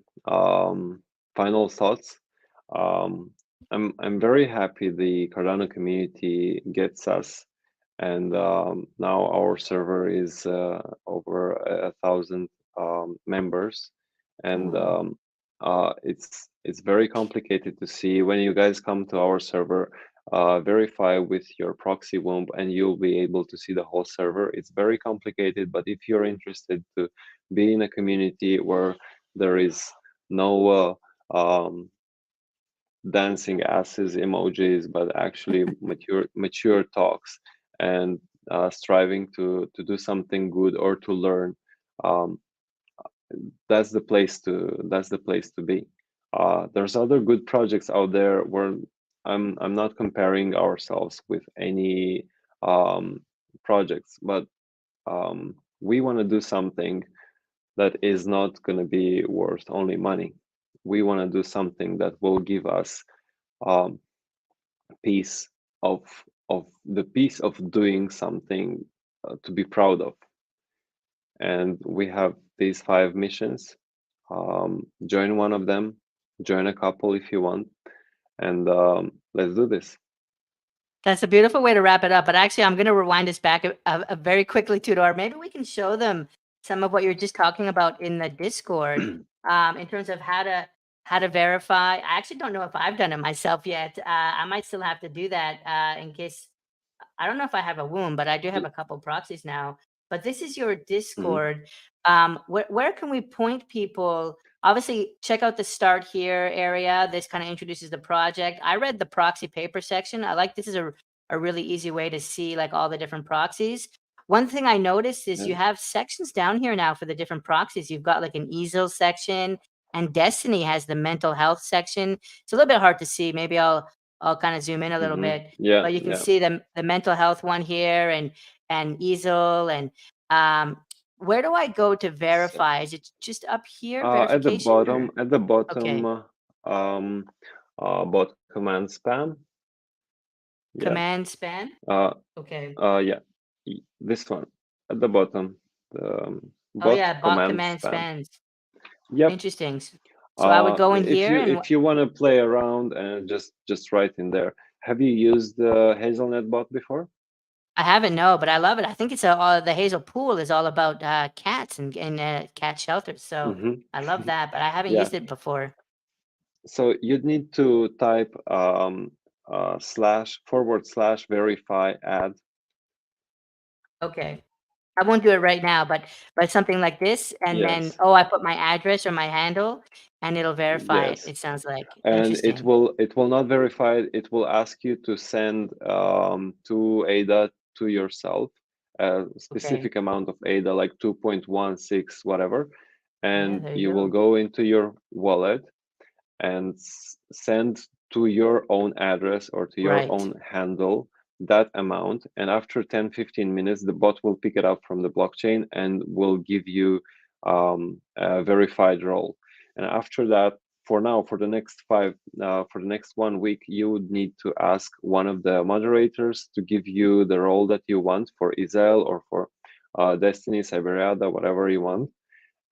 thoughts. Um, I'm very happy the Cardano community gets us, and now our server is over 1,000 members, and Ooh. it's very complicated to see when you guys come to our server. Verify with your proxy womb, and you'll be able to see the whole server. It's very complicated, but if you're interested to be in a community where there is no dancing asses emojis, but actually mature talks, and striving to do something good or to learn, um, that's the place to be. There's other good projects out there where I'm not comparing ourselves with any projects, but we want to do something that is not going to be worth only money. We want to do something that will give us um, peace of the peace of doing something to be proud of. And we have these 5 missions. Join one of them, join a couple if you want, and let's do this. That's a beautiful way to wrap it up, but actually, I'm gonna rewind us back very quickly, Tudor. Maybe we can show them some of what you're just talking about in the Discord, in terms of how to verify. I actually don't know if I've done it myself yet. I might still have to do that, in case I don't know if I have a womb, but I do have a couple proxies now. But this is your Mhm. Discord. Where can we point people? Obviously, check out the start here area. This kind of introduces the project. I read the proxy paper section. I like this is a really easy way to see like all the different proxies. One thing I noticed is Yeah. you have sections down here now for the different proxies. You've got like an easel section, and Destiny has the mental health section. It's a little bit hard to see. Maybe I'll kind of zoom in a little bit, Yeah, but you can yeah. see the mental health one here and easel and um where do I go to So, verify? Is it just up here, verification or at the bottom, okay, um, bot command spam. Yeah. command span? Uh, Okay. yeah. This one at the bottom. The Oh bot yeah, bot command command spam. spans. Yep. Interesting. So I would go in here and If you want to play around and just write in there. Have you used Hazelnet bot before? I haven't no, but I love it. I think it's the Hazel Pool is all about cats and cat shelters. So Mm-hmm. I love that, but I haven't Yeah. used it before. So you'd need to type / verify add. Okay. I won't do it right now, but something like this, and then, Yes. oh, I put my address or my handle, and it'll verify it, Yes. it sounds like. And Interesting. it will not verify it. It will ask you to send to ADA to yourself a Okay. specific amount of ADA, like 2.16 whatever, Yeah, and there you you will go. go into your wallet and send to your own address or to your Right. own handle that amount. And after 10-15 minutes, the bot will pick it up from the blockchain and will give you a verified role. And after that, for now, for the next for the next 1 week, you would need to ask one of the moderators to give you the role that you want for Isel or for Destiny, Siberiada, whatever you want,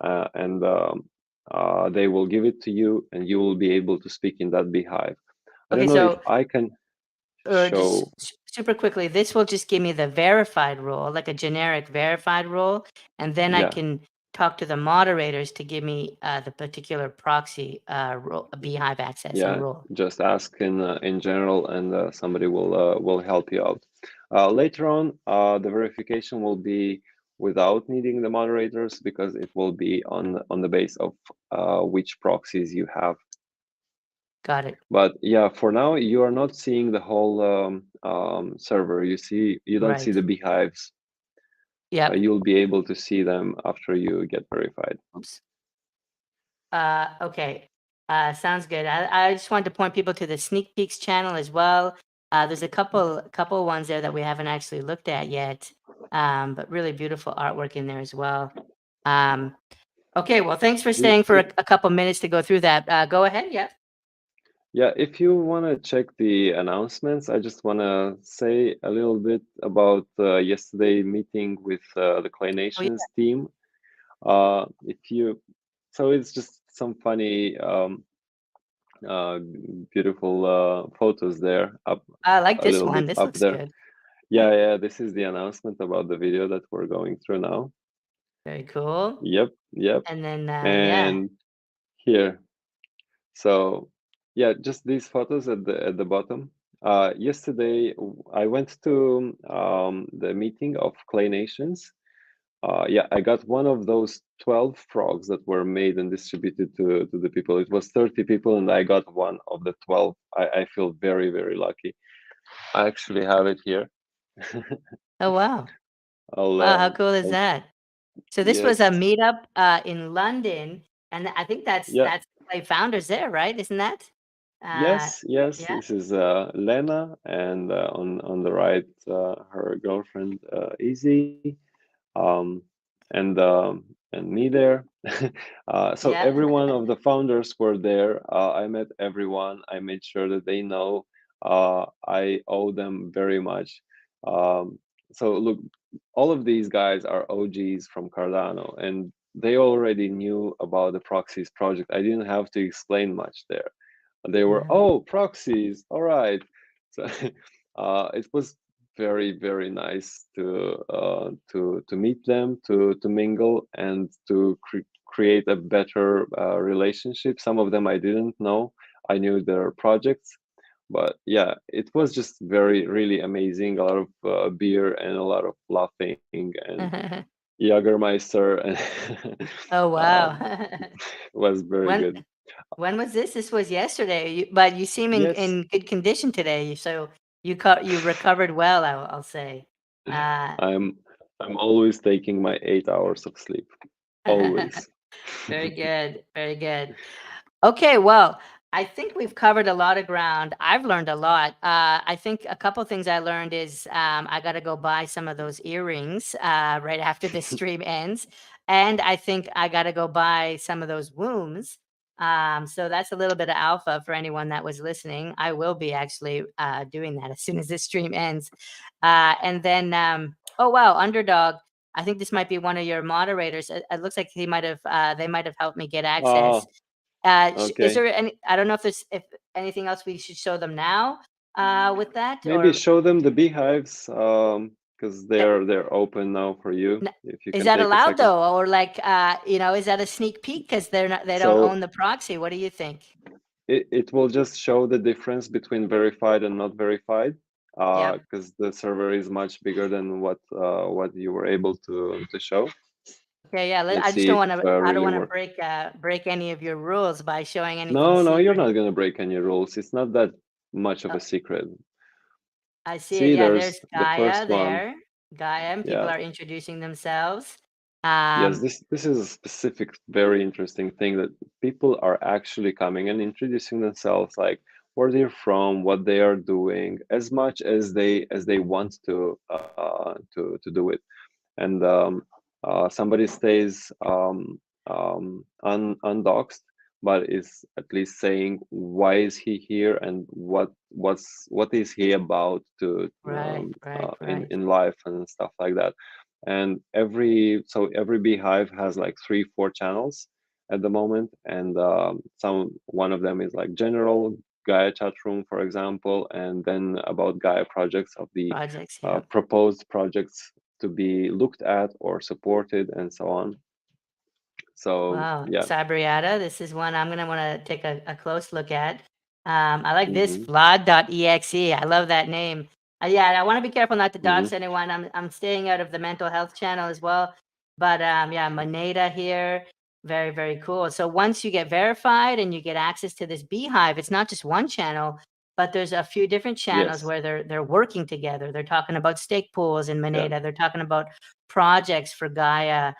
and they will give it to you, and you will be able to speak in that beehive. I don't Okay, know if so I can just show. super quickly, this will just give me the verified role, like a generic verified role, and then I Yeah, can talk to the moderators to give me the particular proxy role, beehive access and yeah. role. Just ask in general, and somebody will help you out. Later on, the verification will be without needing the moderators because it will be on the base of which proxies you have. Got it. But yeah, for now you are not seeing the whole server. You don't see Right. the beehives. Yep. You'll be able to see them after you get verified. Oops. Okay. Sounds good. I just wanted to point people to the Sneak Peeks channel as well. There's a couple ones there that we haven't actually looked at yet, but really beautiful artwork in there as well. Okay, well, thanks for The- staying for a couple minutes to go through that. Go ahead. Yeah. Yeah, if you want to check the announcements, I just want to say a little bit about yesterday meeting with the Clay Oh, yeah. Nations team. If you, so it's just some funny, uh, beautiful photos there up I like a this little one. bit This up looks there. good. Yeah, yeah, this is the announcement about the video that we're going through now. Very cool. Yep, yep. And then, yeah. And here, so yeah, just these photos at the bottom. Yesterday, I went to the meeting of Clay Nations. Yeah, I got one of those 12 frogs that were made and distributed to the people. It was 30 people, and I got one of the 12. I feel very, very lucky. I actually have it here. Oh, wow. I'll, Wow, how cool is I'll, that? So this was a yes, meetup in London, and I think yeah, that's Play Founders there, right? Isn't that? Uh, yes, yes. yeah, This is Lena, and on the right, her girlfriend Izzy, um, and me there. So yeah. every one of the founders were there. I met everyone. I made sure that they know I owe them very much. Um, so look, all of these guys are OGs from Cardano, and they already knew about the Proxies project. I didn't have to explain much there. They were, Uh, oh, proxies, all right. So it was very, very nice to meet them, to mingle, and to create a better relationship. Some of them I didn't know. I knew their projects, but yeah, it was just very, really amazing. A lot of beer and a lot of laughing and Jagermeister, and oh, wow. was very When good. when was this? This was yesterday, but you seem Yes, in good condition today, so you recovered well, I'll say. Uh, I'm I'm always taking my 8 hours of sleep. Always. very good, very good. Okay, well, I think we've covered a lot of ground. I've learned a lot. I think a couple things I learned is I got to go buy some of those earrings right after this stream ends, and I think I got to go buy some of those wombs. So that's a little bit of alpha for anyone that was listening. I will be actually doing that as soon as this stream ends. And then, oh wow, Underdog. I think this might be one of your moderators. It looks like he might have. They might have helped me get access. Oh, Is okay. there any I don't know if anything else we should show them now, with that Maybe or show them the beehives, because uh, they're open now for you. n If you is can that take a allowed second. though? Or like, is that a sneak peek? Because they don't So own the proxy. What do you think? it will just show the difference between verified and not verified, Yep. because the server is much bigger than what you were able to show. Okay, yeah, Let's I just see don't if wanna I don't really wanna works. break any of your rules by showing anything No, no, you're secret. not gonna break any rules. It's not that much of Uh, a secret. I see it. See, Yeah, there's there's the Gaia first one. there. Gaia, and people Yeah. are introducing themselves. Yes, Um, this is a specific, very interesting thing that people are actually coming and introducing themselves, like where they're from, what they are doing, as much as they want to do it. And somebody stays undoxed, but is at least saying why is he here and what is he about to Right, right, right. in life and stuff like that. And every beehive has like 3 4 channels at the moment, and some one of them is like general Gaia chat room, for example, and then about Gaia projects of the Projects, yeah. proposed projects to be looked at or supported and so on. So Wow, yeah. Sabriata, this is one I'm gonna wanna take a close look at. I like this Hmm. Vlad.exe. I love that name. Yeah, I wanna be careful not to Hmm. dox anyone. I'm staying out of the mental health channel as well. But, yeah, Moneda here, very, very cool. So once you get verified and you get access to this beehive, it's not just one channel, but there's a few different channels Yes. where they're working together. They're talking about stake pools in Yeah. Moneda. They're talking about projects for Gaia.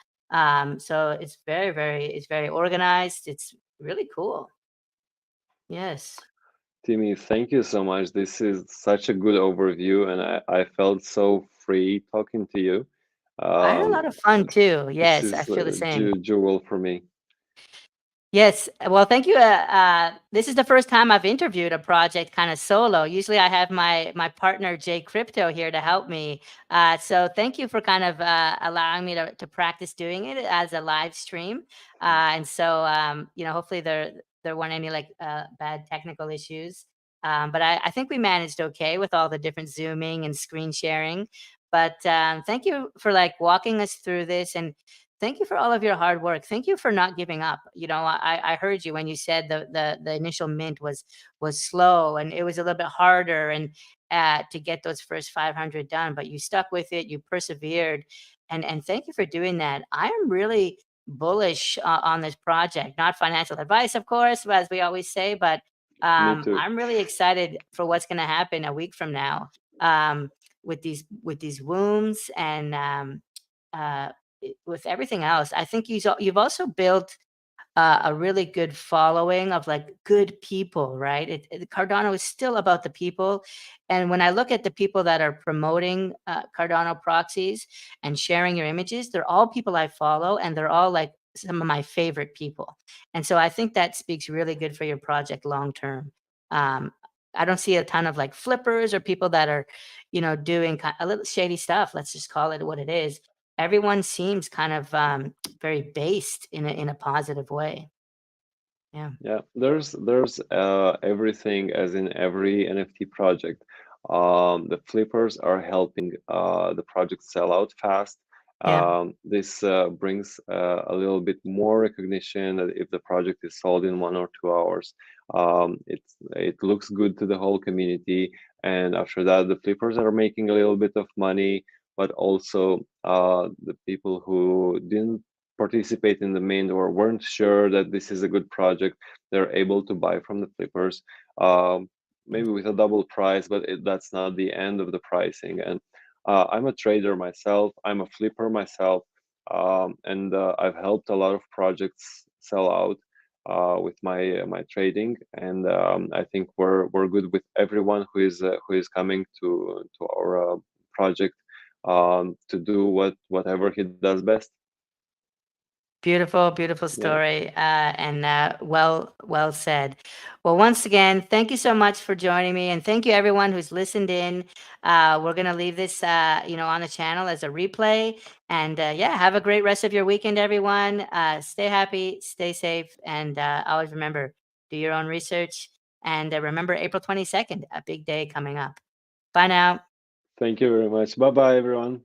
So it's very organized. It's really cool. Yes. Timmy, thank you so much. This is such a good overview, and I felt so free talking to you. I had a Um, lot of fun too. this Yes, I is feel the a same. jewel for me. Yes. Well, thank you. This is the first time I've interviewed a project kind of solo. Usually, I have my partner Jay Crypto here to help me. So thank you for kind of allowing me to practice doing it as a live stream. And so hopefully there weren't any like bad technical issues. But I think we managed okay with all the different zooming and screen sharing. But thank you for like walking us through this, and thank you for all of your hard work. Thank you for not giving up. I heard you when you said the initial mint was slow and it was a little bit harder and to get those first 500 done, but you stuck with it, you persevered, and thank you for doing that. I am really bullish on this project. Not financial advice, of course, as we always say, but Me too. I'm really excited for what's going to happen a week from now with these wombs and uh, with everything else. I think you've also built a really good following of like good people, right? Cardano is still about the people, and when I look at the people that are promoting Cardano proxies and sharing your images, they're all people I follow, and they're all like some of my favorite people. And so I think that speaks really good for your project long term. Um, I don't see a ton of like flippers or people that are, doing a little shady stuff. Let's just call it what it is. Everyone seems kind of very based in a positive way. Yeah. Yeah, there's everything as in every NFT project. The flippers are helping the project sell out fast. Yeah. This brings a little bit more recognition that if the project is sold in 1 or 2 hours, it looks good to the whole community. And after that, the flippers are making a little bit of money, but also the people who didn't participate in the mint or weren't sure that this is a good project, they're able to buy from the flippers, Yeah. maybe with a double price, but that's not the end of the pricing. And I'm a trader myself, I'm a flipper myself, and I've helped a lot of projects sell out with my trading, and I think we're good with everyone who is coming to our project to do whatever he does best. Beautiful, beautiful Yeah. story, and well said. Well, once again, thank you so much for joining me, and thank you everyone who's listened in. We're gonna leave this, on the channel as a replay, and yeah, have a great rest of your weekend, everyone. Stay happy, stay safe, and always remember, do your own research, and remember April 22nd, a big day coming up. Bye now. Thank you very much. Bye bye, everyone.